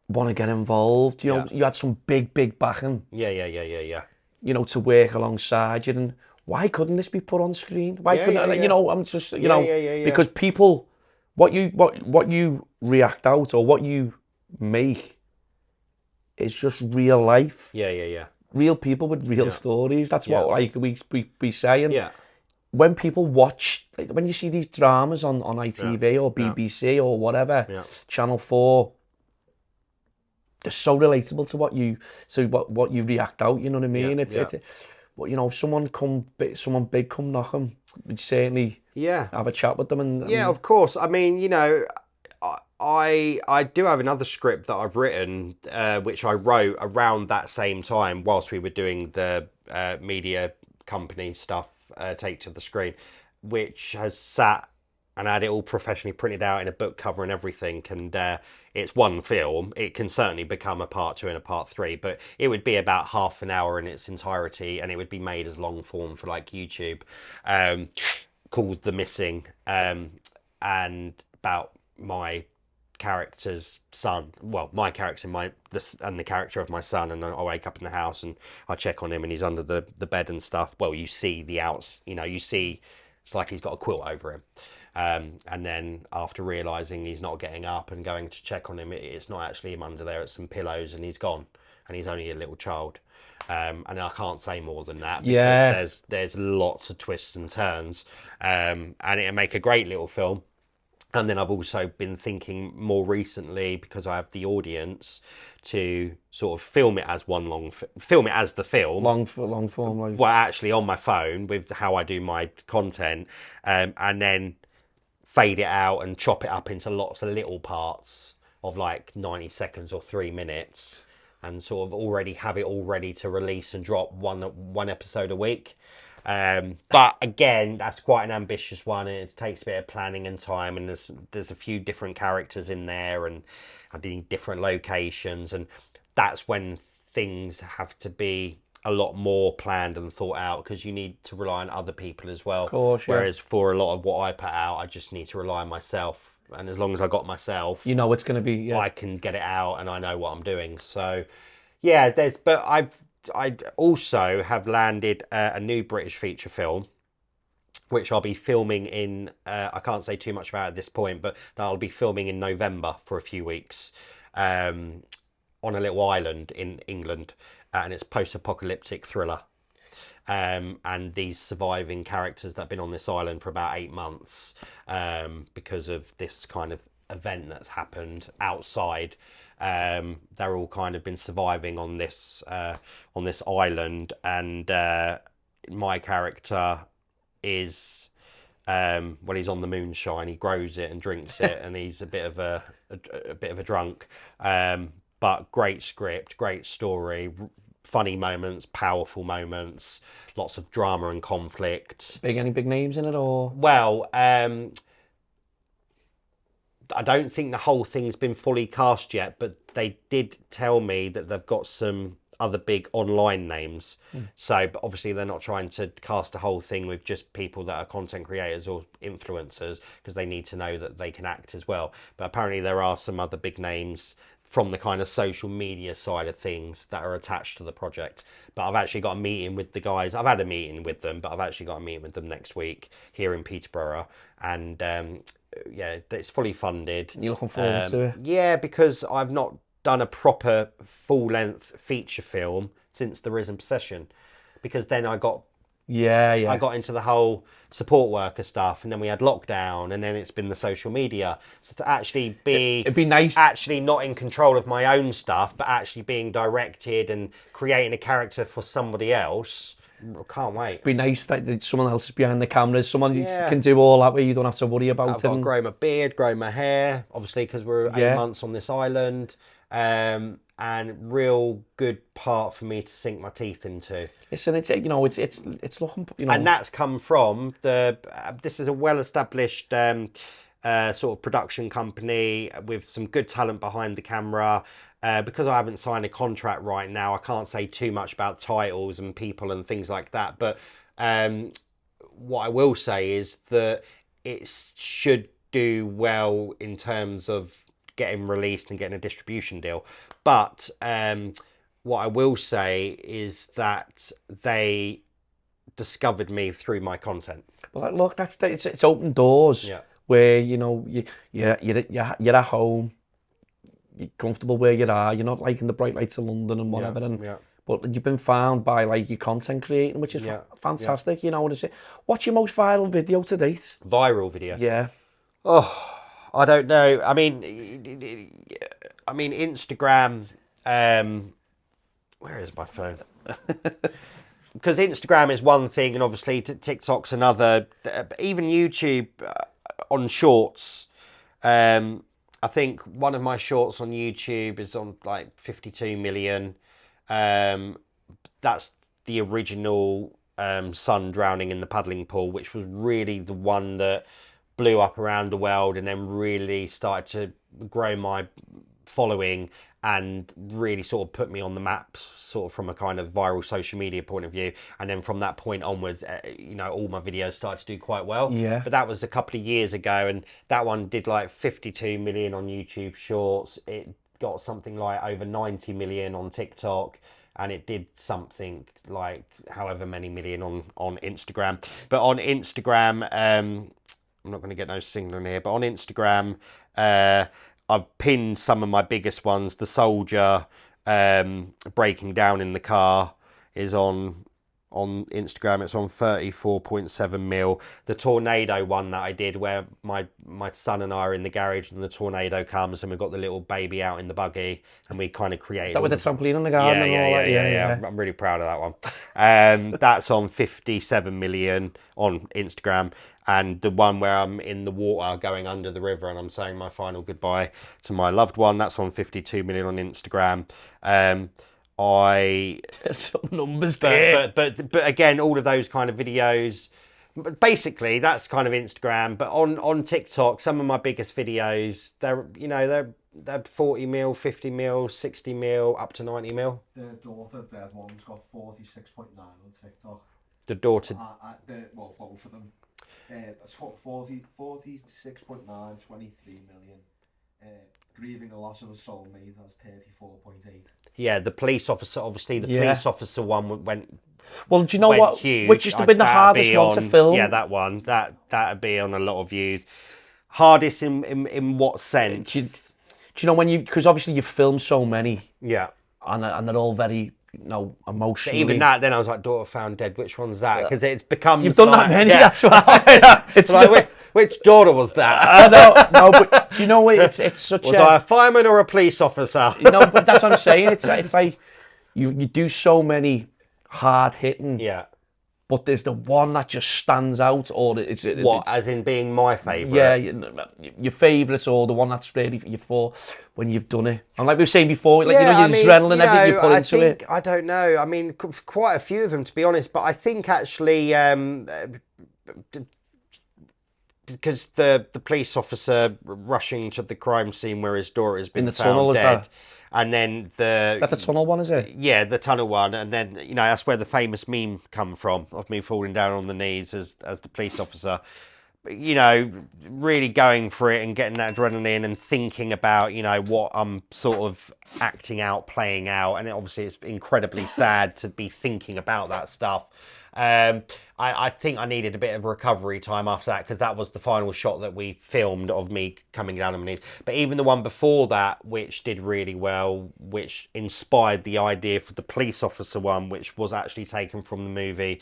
want to get involved? You know, you had some big backing. Yeah. You know, to work alongside you, and why couldn't this be put on screen? Why couldn't you know? I'm just because people. What you react out or what you make is just real life. Yeah. Real people with real stories. That's what like we be saying. Yeah. When people watch, like, when you see these dramas on ITV or BBC or whatever, Channel 4, they're so relatable to what you react out. You know what I mean? It's but you know, if someone big come knocking, we'd certainly have a chat with them. And of course. I mean, you know, I do have another script that I've written, which I wrote around that same time whilst we were doing the media company stuff, Take to the Screen, which has sat and I had it all professionally printed out in a book cover and everything. And it's one film. It can certainly become a part 2 and a part 3, but it would be about half an hour in its entirety, and it would be made as long form for like YouTube, called The Missing, and about my character's son. Well, my character and the character of my son. And I wake up in the house and I check on him, and he's under the bed and stuff. Well, you see you see it's like he's got a quilt over him. And then after realising he's not getting up and going to check on him, it's not actually him under there, it's some pillows, and he's gone, and he's only a little child. And I can't say more than that, because there's lots of twists and turns, and it'll make a great little film. And then I've also been thinking more recently, because I have the audience, to sort of film it as film it as the film. Long form. Like. Well, actually on my phone with how I do my content, and then fade it out and chop it up into lots of little parts of like 90 seconds or 3 minutes, and sort of already have it all ready to release and drop one episode a week. But again, that's quite an ambitious one, and it takes a bit of planning and time, and there's a few different characters in there, and I need different locations, and that's when things have to be a lot more planned and thought out, because you need to rely on other people as well. Of course, yeah. Whereas for a lot of what I put out, I just need to rely on myself, and as long as I got myself, You know it's going to be... Yeah. I can get it out, and I know what I'm doing. So yeah, I also have landed a new British feature film, which I'll be filming in, I can't say too much about at this point, but that I'll be filming in November for a few weeks, on a little island in England, and it's post-apocalyptic thriller. And these surviving characters that have been on this island for about 8 months, because of this kind of event that's happened outside. They're all kind of been surviving on this island, and my character is, well, he's on the moonshine. He grows it and drinks it, and he's a bit of a drunk. But great script, great story, funny moments, powerful moments, lots of drama and conflict. Any big names in it, or? Well, I don't think the whole thing's been fully cast yet, but they did tell me that they've got some other big online names. So, but obviously they're not trying to cast the whole thing with just people that are content creators or influencers, because they need to know that they can act as well. But apparently there are some other big names from the kind of social media side of things that are attached to the project. But I've actually got a meeting with the guys. I've had a meeting with them, but I've actually got a meeting with them next week here in Peterborough. And yeah, it's fully funded. You're looking forward to it? Yeah, because I've not done a proper full-length feature film since The Risen Possession, because then I got into the whole support worker stuff, and then we had lockdown, and then it's been the social media. So to actually it'd be nice, actually not in control of my own stuff, but actually being directed and creating a character for somebody else, I can't wait. It'd be nice that someone else is behind the cameras, someone can do all that where you don't have to worry about it. I've got to grow my beard, grow my hair, obviously, because we're 8 months on this island. And real good part for me to sink my teeth into. Listen, it's looking, and that's come from this is a well-established sort of production company with some good talent behind the camera. Because I haven't signed a contract right now, I can't say too much about titles and people and things like that. But what I will say is that it should do well in terms of getting released and getting a distribution deal. But what I will say is that they discovered me through my content. Well, look, it's open doors. Where you're at home, you're comfortable where you are. You're not like in the bright lights of London and whatever. But you've been found by like your content creating, which is fantastic. You know what I say? What's your most viral video to date? Viral video? Yeah. Oh, I don't know. I mean, Instagram. Where is my phone? Because Instagram is one thing, and obviously TikTok's another. Even YouTube on Shorts. I think one of my shorts on YouTube is on like 52 million. That's the original son drowning in the paddling pool, which was really the one that blew up around the world, and then really started to grow my following and really sort of put me on the map, sort of from a kind of viral social media point of view. And then from that point onwards, all my videos started to do quite well. Yeah. But that was a couple of years ago, and that one did like 52 million on YouTube Shorts. It got something like over 90 million on TikTok, and it did something like however many million on Instagram. But on Instagram, I'm not going to get no signal in here, but on Instagram, I've pinned some of my biggest ones. The soldier breaking down in the car is on on Instagram. It's on 34.7 mil. The tornado one that I did, where my son and I are in the garage and the tornado comes and we've got the little baby out in the buggy and we kind of created. Is that with the trampoline on the garden and all that? Yeah. I'm really proud of that one. That's on 57 million on Instagram. And the one where I'm in the water going under the river and I'm saying my final goodbye to my loved one, that's on 52 million on Instagram. There's some numbers there. But again, all of those kind of videos, basically that's kind of Instagram. But on TikTok, some of my biggest videos, they're 40 mil, 50 mil, 60 mil, up to 90 mil. The daughter dead one's got 46.9 on TikTok. The daughter, well, both of them. 46.9, 23 million. Grieving the loss of a soulmate has 34.8. yeah, the police officer, obviously the police officer one went. Well, do you know what? Huge. Which has been the hardest one to film? Yeah, that one. That'd be on a lot of views. Hardest in what sense? Do you know when because obviously you film so many. Yeah. And they're all very, emotional. Even that, then I was like, daughter found dead. Which one's that? Because it's become. You've done that many. That's why. It's like, which daughter was that? I know. No, but do you know what? It's such was I a fireman or a police officer? But that's what I'm saying. It's like you do so many hard hitting. Yeah. But there's the one that just stands out, or as in being my favourite? Yeah, your favourite, or the one that's really for you for when you've done it. And like we were saying before, like your adrenaline, everything you put into it. I don't know. I mean, quite a few of them, to be honest. But I think actually, because the police officer rushing to the crime scene where his daughter has been in the found tunnel, dead. Is that? And then Is that the tunnel one, is it? Yeah, the tunnel one. And then, that's where the famous meme come from, of me falling down on the knees as the police officer. Really going for it and getting that adrenaline and thinking about, what I'm sort of acting out, playing out. And obviously it's incredibly sad to be thinking about that stuff. I think I needed a bit of recovery time after that, because that was the final shot that we filmed of me coming down on my knees. But even the one before that, which did really well, which inspired the idea for the police officer one, which was actually taken from the movie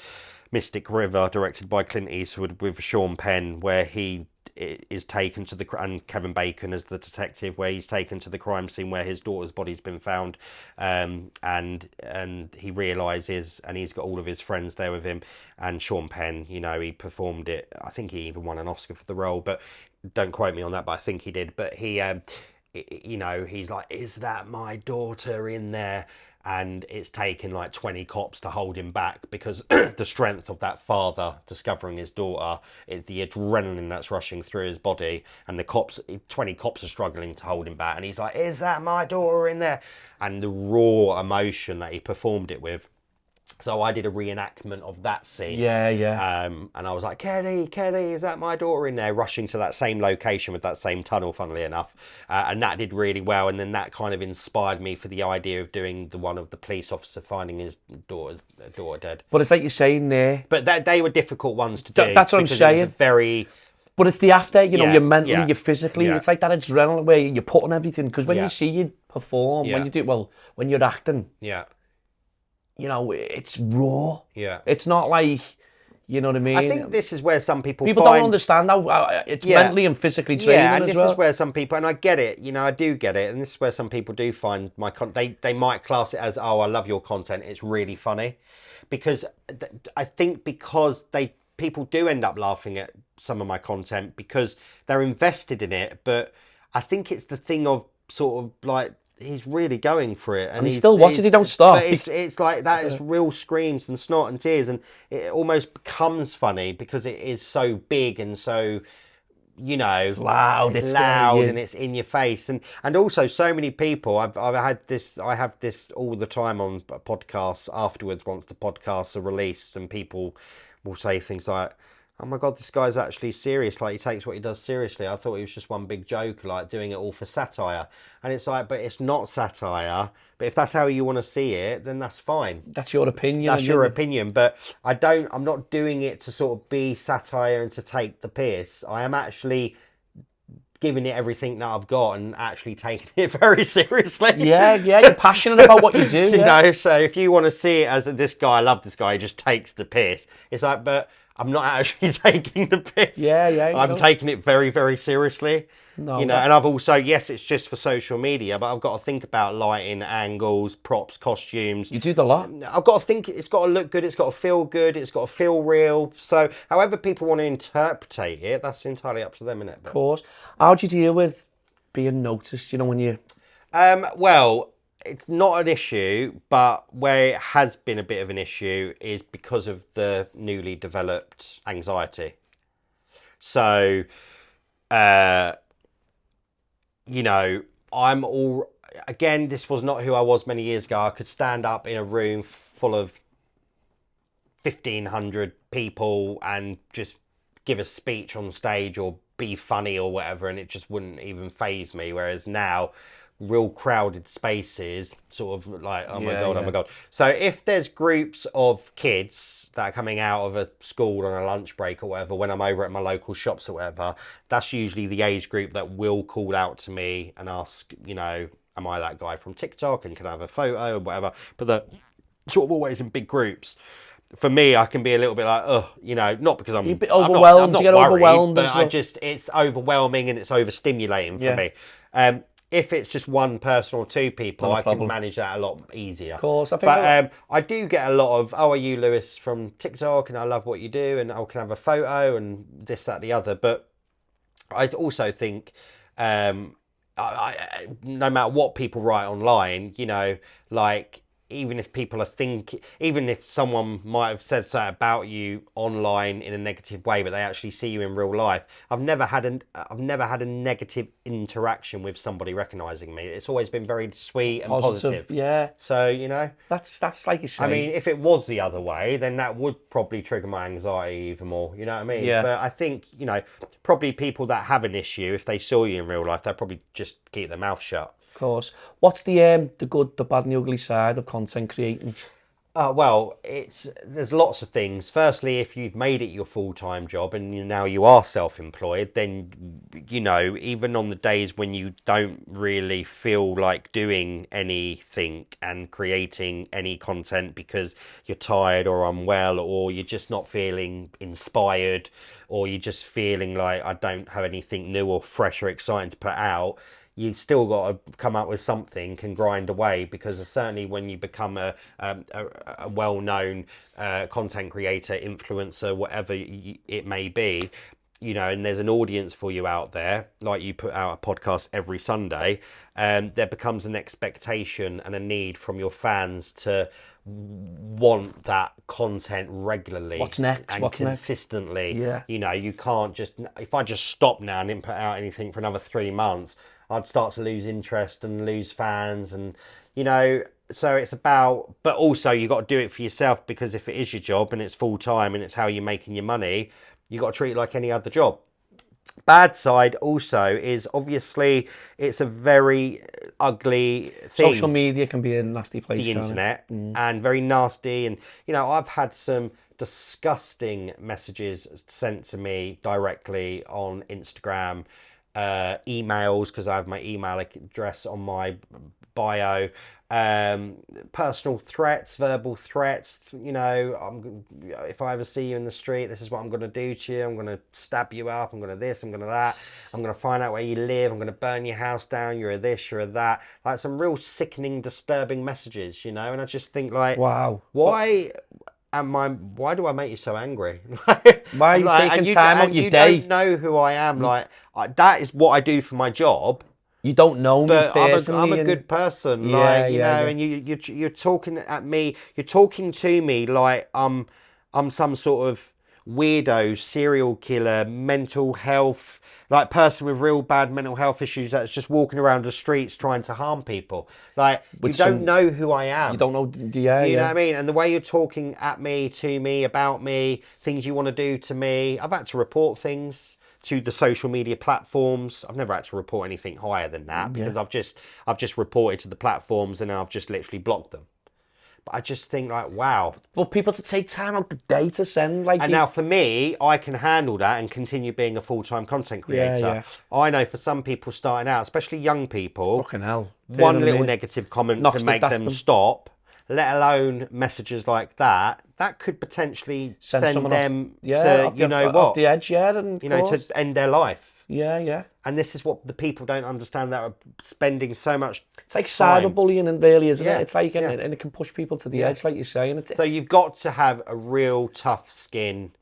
Mystic River, directed by Clint Eastwood with Sean Penn, where he is taken to and Kevin Bacon as the detective, where he's taken to the crime scene where his daughter's body's been found, and he realises, and he's got all of his friends there with him, and Sean Penn, he performed it. I think he even won an Oscar for the role, but don't quote me on that, but I think he did. But he he's like, is that my daughter in there? And it's taken like 20 cops to hold him back, because the strength of that father discovering his daughter, the adrenaline that's rushing through his body, and 20 cops are struggling to hold him back. And he's like, is that my daughter in there? And the raw emotion that he performed it with. So I did a reenactment of that scene. Yeah. And I was like, Kelly, is that my daughter in there? Rushing to that same location with that same tunnel, funnily enough. And that did really well. And then that kind of inspired me for the idea of doing the one of the police officer finding his daughter dead. But it's like you're saying there. But they were difficult ones to do. That's what I'm saying. It was But it's the after, you're mentally, you're physically. Yeah. It's like that adrenaline where you're putting everything. Because when you see you perform, when you're acting. Yeah. It's raw. Yeah. It's not like, you know what I mean? I think this is where some people don't understand how it's mentally and physically training and as this well. is where some people, and I get it, I do get it, and this is where some people do find my content. They might class it as, oh, I love your content, it's really funny. Because I think people do end up laughing at some of my content because they're invested in it, but I think it's the thing of sort of like, he's really going for it, and he's still watching. He don't stop. But it's like that is real screams and snot and tears, and it almost becomes funny because it is so big and so, it's loud. It's loud and it's in your face, and also so many people. I have this all the time on podcasts afterwards. Once the podcasts are released, and people will say things like, oh my God, this guy's actually serious. Like, he takes what he does seriously. I thought he was just one big joke, like doing it all for satire. And it's like, but it's not satire. But if that's how you want to see it, then that's fine. That's your opinion. That's your opinion. But I'm not doing it to sort of be satire and to take the piss. I am actually giving it everything that I've got and actually taking it very seriously. Yeah, you're passionate about what you do. You know, so if you want to see it as this guy, I love this guy, he just takes the piss. It's like, but I'm not actually taking the piss. Yeah. I'm taking it very, very seriously. No, you know, and I've also, yes, it's just for social media, but I've got to think about lighting, angles, props, costumes. You do the lot. I've got to think, it's got to look good, it's got to feel good, it's got to feel real. So however people want to interpretate it, that's entirely up to them, isn't it? Of course. How do you deal with being noticed, you know, when you... Well, it's not an issue, but where it has been a bit of an issue is because of the newly developed anxiety. So, you know, again, this was not who I was many years ago. I could stand up in a room full of 1,500 people and just give a speech on stage or be funny or whatever, and it just wouldn't even faze me. Whereas now, real crowded spaces, sort of like, oh my God, oh my God. So if there's groups of kids that are coming out of a school on a lunch break or whatever, when I'm over at my local shops or whatever, that's usually the age group that will call out to me and ask, you know, am I that guy from TikTok and can I have a photo or whatever? But they're sort of always in big groups. For me, I can be a little bit like, oh, you know, not because I'm, You're a bit overwhelmed, I'm not you get worried, overwhelmed but it's overwhelming and it's overstimulating for me. If it's just one person or two people, I can manage that a lot easier. Of course, I think. But I do get a lot of, oh, are you Lewis from TikTok? And I love what you do, and I can have a photo and this, that, the other. But I also think, no matter what people write online, you know, like, even if people are even if someone might have said something about you online in a negative way, but they actually see you in real life, I've never had a negative interaction with somebody recognizing me. It's always been very sweet and positive. Yeah. So, you know, that's like you say. I mean, if it was the other way, then that would probably trigger my anxiety even more. You know what I mean? Yeah. But I think, you know, probably people that have an issue, if they saw you in real life, they'd probably just keep their mouth shut. Of course. What's the good, the bad and the ugly side of content creating? Well, there's lots of things. Firstly, if you've made it your full-time job and now you are self-employed, then, you know, even on the days when you don't really feel like doing anything and creating any content because you're tired or unwell, or you're just not feeling inspired, or you're just feeling like I don't have anything new or fresh or exciting to put out, you still got to come up with something and grind away, because certainly when you become a well-known content creator, influencer, whatever it may be, you know, and there's an audience for you out there, like you put out a podcast every Sunday, there becomes an expectation and a need from your fans to want that content regularly. What's next? And consistently. Yeah. You know, you can't just, if I just stop now and didn't put out anything for another 3 months, I'd start to lose interest and lose fans, and, you know, so it's about, but also you got to do it for yourself, because if it is your job and it's full time and it's how you're making your money, you got to treat it like any other job. Bad side also is, obviously, it's a very ugly thing. Social media can be a nasty place. The internet, and very nasty. And, you know, I've had some disgusting messages sent to me directly on Instagram, emails, because I have my email address on my bio, personal threats, verbal threats. You know, if I ever see you in the street, this is what I'm going to do to you. I'm going to stab you up. I'm going to this. I'm going to that. I'm going to find out where you live. I'm going to burn your house down. You're a this. You're a that. Like, some real sickening, disturbing messages. You know, and I just think, like, wow, why do I make you so angry? Why are you taking time out your day? You don't know who I am. Like, that is what I do for my job. You don't know me personally. I'm a good person. Like, you know, and you're talking at me. You're talking to me like I'm some sort of weirdo, serial killer, mental health, like, person with real bad mental health issues that's just walking around the streets trying to harm people. Like, you don't know who I am. You don't know, you know what I mean? And the way you're talking at me, to me, about me, things you want to do to me, I've had to report things to the social media platforms. I've never had to report anything higher than that, because I've just reported to the platforms and I've just literally blocked them. But I just think like, wow. But people to take time out the day to send like. And now for me, I can handle that and continue being a full-time content creator. Yeah. I know for some people starting out, especially young people, Fucking hell. one little negative comment Knocks can the make dust them them. stop, let alone messages like that. That could potentially send someone them off, to, off the edge, and to end their life. Yeah. And this is what the people don't understand, that are spending so much It's like time. cyberbullying, and really, isn't Yeah, it? It's like, yeah. and it can push people to the edge, like you're saying. So you've got to have a real tough skin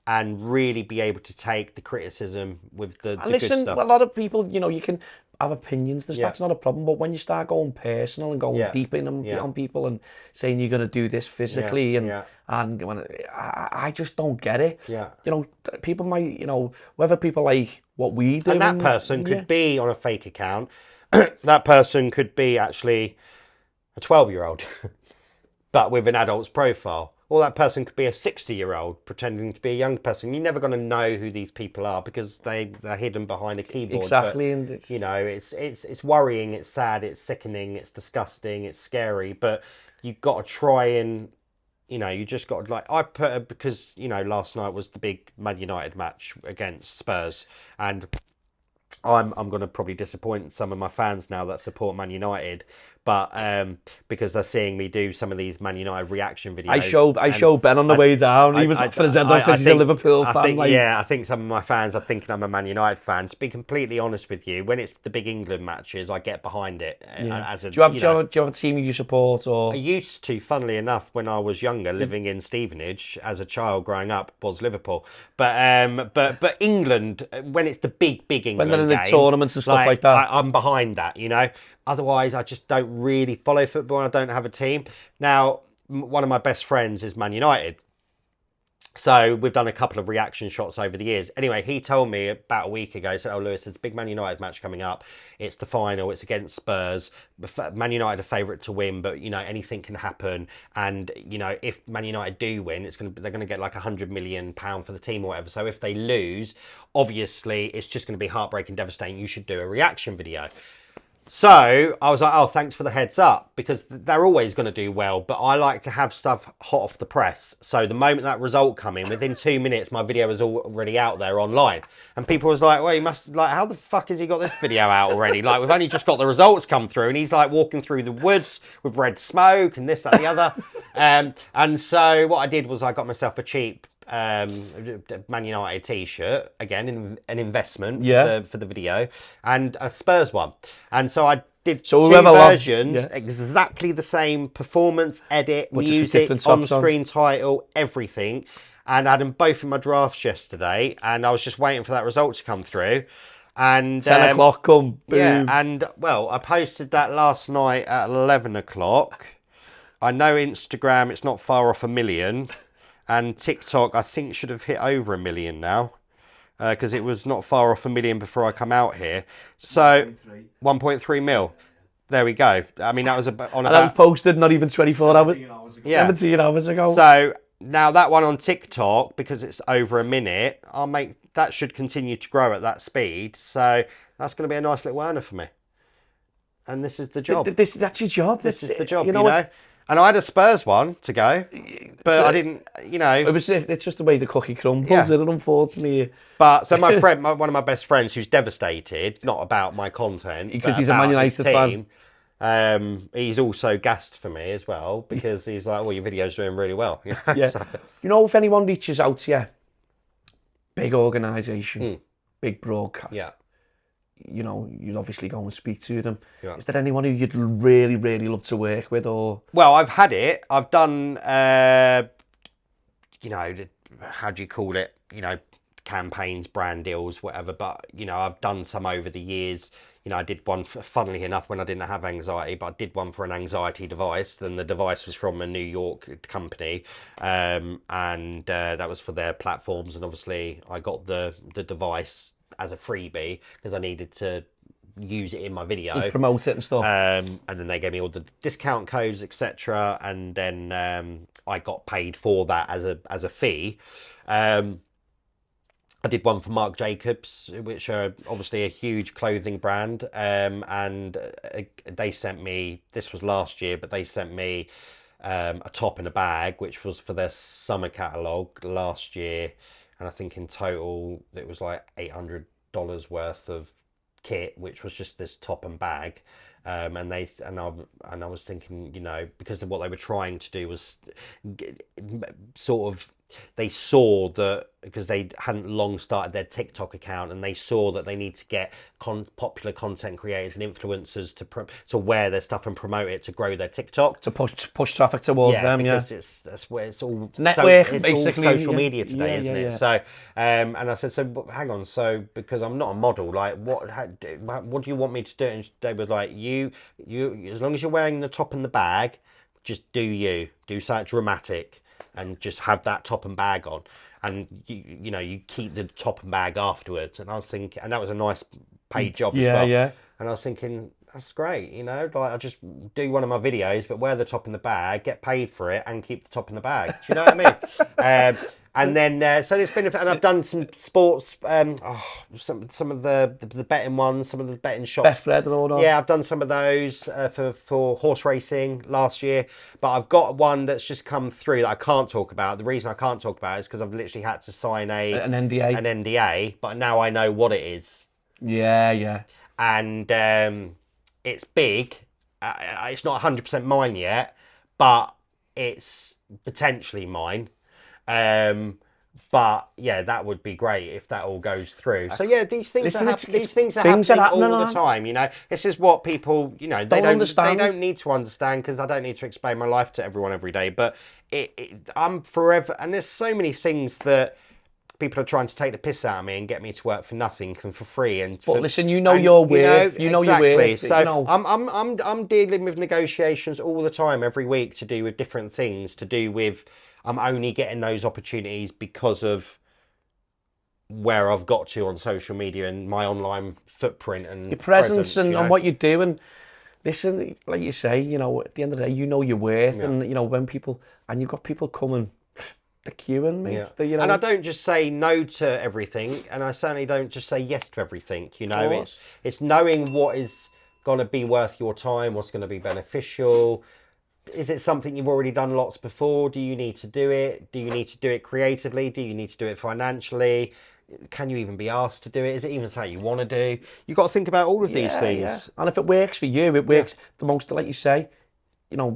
and really be able to take the criticism with the good stuff. A lot of people, you can have opinions. Yeah. That's not a problem. But when you start going personal and going deep in on people and saying you're going to do this physically and when I just don't get it. Yeah. People might, whether people like what we do. And that person could be on a fake account. That person could be actually a 12-year-old, but with an adult's profile. Or that person could be a 60-year-old pretending to be a young person. You're never going to know who these people are because they're hidden behind a keyboard. Exactly, but, and it's... it's worrying, it's sad, it's sickening, it's disgusting, it's scary. But you've got to try and, you just got to I put it because last night was the big Man United match against Spurs, and I'm going to probably disappoint some of my fans now that support Man United, but because they're seeing me do some of these Man United reaction videos. I showed Ben on the way down. He was laughing his head off because he's a Liverpool fan. I think some of my fans are thinking I'm a Man United fan. To be completely honest with you, when it's the big England matches, I get behind it. As a, do you have a team you support? Or I used to, funnily enough, when I was younger, living in Stevenage as a child growing up, was Liverpool. But England, when it's the big England when they're in the games, tournaments and stuff like that, I'm behind that. Otherwise, I just don't really follow football and I don't have a team. Now, one of my best friends is Man United. So we've done a couple of reaction shots over the years. Anyway, he told me about a week ago, so, Lewis, there's a big Man United match coming up. It's the final. It's against Spurs. Man United are favourite to win, but, anything can happen. And, if Man United do win, they're going to get like £100 million for the team or whatever. So if they lose, obviously, it's just going to be heartbreaking, devastating. You should do a reaction video. So I was like, oh, thanks for the heads up, because they're always going to do well. But I like to have stuff hot off the press. So the moment that result come in, within 2 minutes, my video was already out there online. And people was like, well, you must, how the fuck has he got this video out already? We've only just got the results come through. And he's walking through the woods with red smoke and this, that, the other. And so what I did was I got myself a cheap Man United t-shirt, again an investment for the video, and a Spurs one, and so I did two versions, exactly the same performance, edit, music, on-screen title, everything, and I had them both in my drafts yesterday, and I was just waiting for that result to come through. And 10 o'clock come, boom. Yeah, and well, I posted that last night at 11 o'clock. I know Instagram, it's not far off 1 million. And TikTok, I think, should have hit over 1 million now, because it was not far off 1 million before I come out here. So 1.3 mil. There we go. I mean, that was that was posted not even 24 hours. 17 hours ago. So now that one on TikTok, because it's over 1 minute, that should continue to grow at that speed. So that's going to be a nice little earner for me. And this is the job. That's your job. This is the job. You know. And I had a Spurs one to go, but I didn't, It's just the way the cookie crumbles, isn't it, unfortunately. But, so my friend, one of my best friends who's devastated, not about my content, because he's a Man United fan. He's also gassed for me as well, because he's like, well, your video's doing really well. Yeah. So. If anyone reaches out to you, big organisation, big broadcast. Yeah. You'd obviously go and speak to them. Yeah. Is there anyone who you'd really, really love to work with, or? Well, I've had it. I've done, how do you call it? Campaigns, brand deals, whatever. But, I've done some over the years. I did one, funnily enough, when I didn't have anxiety, but I did one for an anxiety device. Then the device was from a New York company, and that was for their platforms. And obviously, I got the device as a freebie because I needed to use it in my video, and promote it and stuff. And then they gave me all the discount codes, etc. And then I got paid for that as a fee. I did one for Marc Jacobs, which are obviously a huge clothing brand, and they sent me. This was last year, but they sent me a top and a bag, which was for their summer catalogue last year, and I think in total it was like $800 worth of kit, which was just this top and bag. I was thinking, you know, because of what they were trying to do was sort of, they saw that because they hadn't long started their TikTok account, and they saw that they need to get popular content creators and influencers to wear their stuff and promote it to grow their TikTok, to push traffic towards them. Because that's where it's all network, it's basically. all social media today, isn't it? So and I said, so hang on, so because I'm not a model, like what do you want me to do? And they were like, you as long as you're wearing the top and the bag, just do something dramatic and just have that top and bag on, and you know, you keep the top and bag afterwards. And I was thinking, and that was a nice paid job as well. And I was thinking, that's great, you know, like I'll just do one of my videos, but wear the top and the bag, get paid for it, and keep the top and the bag. Do you know what I mean? And then, so it's been, and I've done some sports, some of the betting ones, some of the betting shops. Betfred and all that. Yeah, I've done some of those for horse racing last year, but I've got one that's just come through that I can't talk about. The reason I can't talk about it is because I've literally had to sign an NDA, but now I know what it is. Yeah. And it's big. It's not 100% mine yet, but it's potentially mine. But yeah, that would be great if that all goes through. So yeah, these things are happening all the time. You know, this is what people, you know, they don't need to understand, because I don't need to explain my life to everyone every day. But I'm forever, and there's so many things that people are trying to take the piss out of me and get me to work for nothing and for free. But listen, you know your worth. You know your worth. So you know. I'm dealing with negotiations all the time, every week, to do with different things, to do with. I'm only getting those opportunities because of where I've got to on social media and my online footprint and your presence, you know? and what you do. And listen, like you say, you know, at the end of the day, you know your worth, and you know when people, and you've got people coming, they're queuing, mate. Yeah. You know, and I don't just say no to everything, and I certainly don't just say yes to everything. You know, it's knowing what is going to be worth your time, what's going to be beneficial. Is it something you've already done lots before? Do you need to do it? Do you need to do it creatively? Do you need to do it financially? Can you even be asked to do it? Is it even something you want to do? You've got to think about all of these things. Yeah. And if it works for you, it works the most, like you say, you know,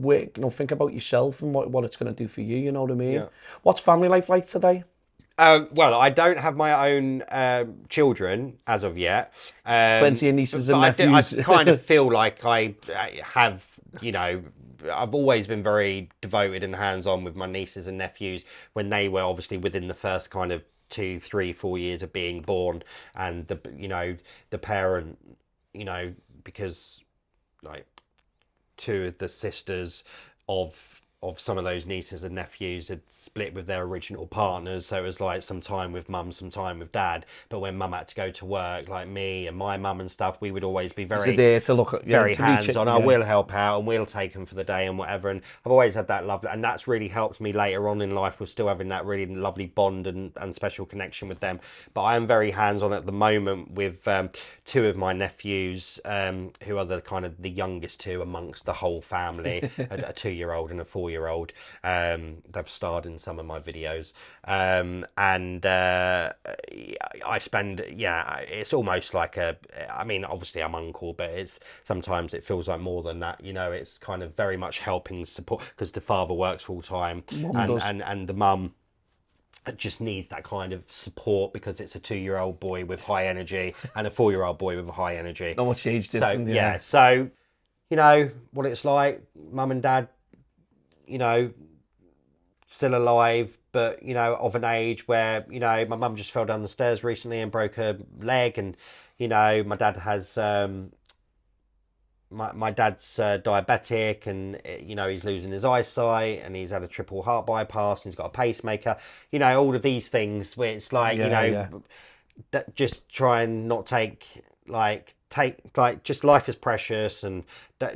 think about yourself and what it's going to do for you, you know what I mean? Yeah. What's family life like today? Well, I don't have my own children as of yet. Plenty of nieces and nephews. I kind of feel like I have, you know, I've always been very devoted and hands-on with my nieces and nephews when they were obviously within the first kind of 2, 3, 4 years of being born, and the parent, you know, because like two of the sisters of some of those nieces and nephews had split with their original partners, so it was like some time with mum, some time with dad. But when mum had to go to work, like me and my mum and stuff, we would always be very there to look at, very hands-on. I will help out and we'll take them for the day and whatever. And I've always had that love, and that's really helped me later on in life with still having that really lovely bond and special connection with them. But I am very hands-on at the moment with two of my nephews, who are the kind of the youngest two amongst the whole family, a 2-year-old and a 4-year-old. They've starred in some of my videos, and I spend, it's almost like I mean, obviously I'm uncle, but sometimes it feels like more than that, you know. It's kind of very much helping support, because the father works full time, and the mum just needs that kind of support, because it's a 2-year-old boy with high energy and a 4-year-old boy with high energy. Not much age difference. So you know what it's like. Mum and dad, you know, still alive, but, you know, of an age where, you know, my mum just fell down the stairs recently and broke her leg, and, you know, my dad has, my dad's diabetic, and, you know, he's losing his eyesight, and he's had a triple heart bypass, and he's got a pacemaker, you know, all of these things where it's like, that just try and not take, like, just life is precious, and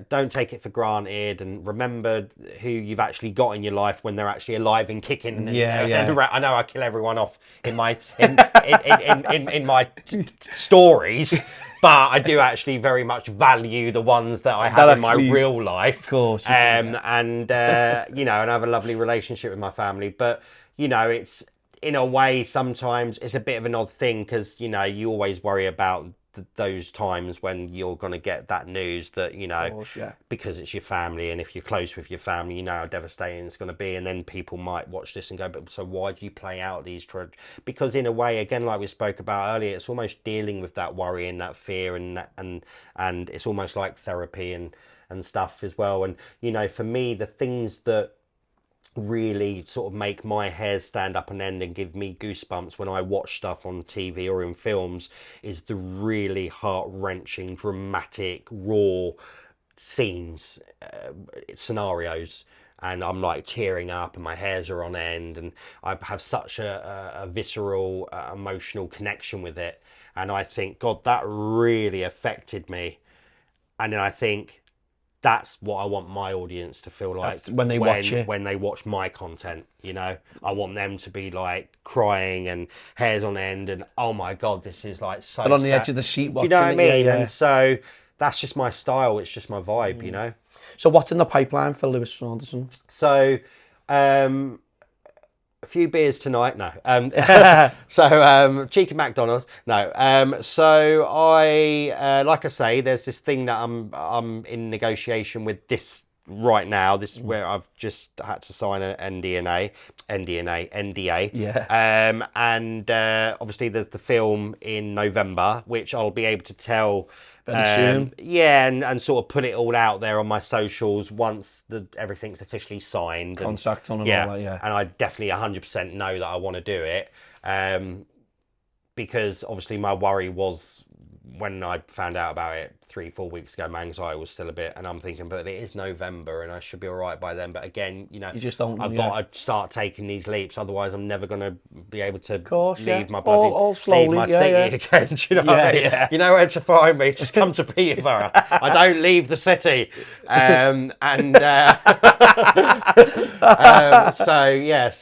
don't take it for granted, and remember who you've actually got in your life when they're actually alive and kicking. I know I kill everyone off in my in my stories, but I do actually very much value the ones that I have in my real life. Of course. And and I have a lovely relationship with my family, but it's, in a way, sometimes it's a bit of an odd thing, because you always worry about those times when you're going to get that news that because it's your family, and if you're close with your family, how devastating it's going to be. And then people might watch this and go, but so why do you play out these because in a way, again, like we spoke about earlier, it's almost dealing with that worry and that fear, and it's almost like therapy and stuff as well. And for me, the things that really sort of make my hair stand up on end and give me goosebumps when I watch stuff on TV or in films is the really heart-wrenching, dramatic, raw scenes, scenarios, and I'm like tearing up and my hairs are on end, and I have such a visceral, emotional connection with it. And I think, God, that really affected me. And then I think, that's what I want my audience to feel like when they watch it. When they watch my content, I want them to be like crying and hairs on end, and oh my God, this is like so. But on the edge of the seat. Do you know what I mean? And so that's just my style. It's just my vibe, So what's in the pipeline for Lewis Saunderson? So, a few beers tonight. No. Cheeky McDonald's. No. So I, like I say, there's this thing that I'm in negotiation with this right now. This is where I've just had to sign an NDA. Yeah. And obviously there's the film in November, which I'll be able to tell very soon. Yeah, and sort of put it all out there on my socials once everything's officially signed. Contract on and all that, yeah. And I definitely 100% know that I want to do it. Because obviously my worry was, when I found out about it 3-4 weeks ago, my anxiety was still a bit, and I'm thinking, but it is November and I should be all right by then. But again, you just don't. I've got to start taking these leaps, otherwise I'm never going to be able to leave my all slowly, leave my city again. Do you know what I mean? Yeah. You know where to find me. Just come to Peterborough. I don't leave the city.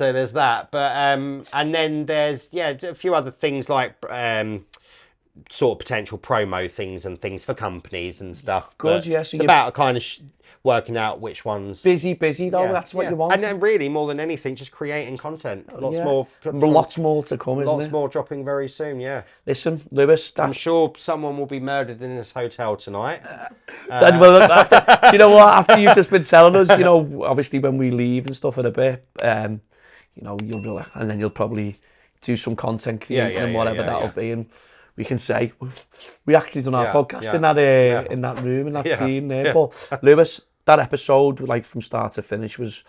So there's that. But and then there's a few other things like sort of potential promo things and things for companies and stuff. Good, yes. It's about kind of working out which ones. Busy though. That's what you want. And then really, more than anything, just creating content. Lots more to come, isn't Lots it? More dropping very soon. Yeah. Listen, Lewis, I'm sure someone will be murdered in this hotel tonight. You know what? After you've just been telling us, obviously when we leave and stuff in a bit, you'll be like, and then you'll probably do some content creating and whatever that'll be, and we can say we actually done our podcast in that room, in that scene there. Yeah. But Lewis, that episode, like from start to finish, was,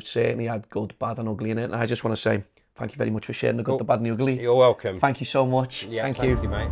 certainly had good, bad and ugly in it. And I just want to say thank you very much for sharing the good, the bad and the ugly. You're welcome. Thank you so much. Yeah, thank you, mate.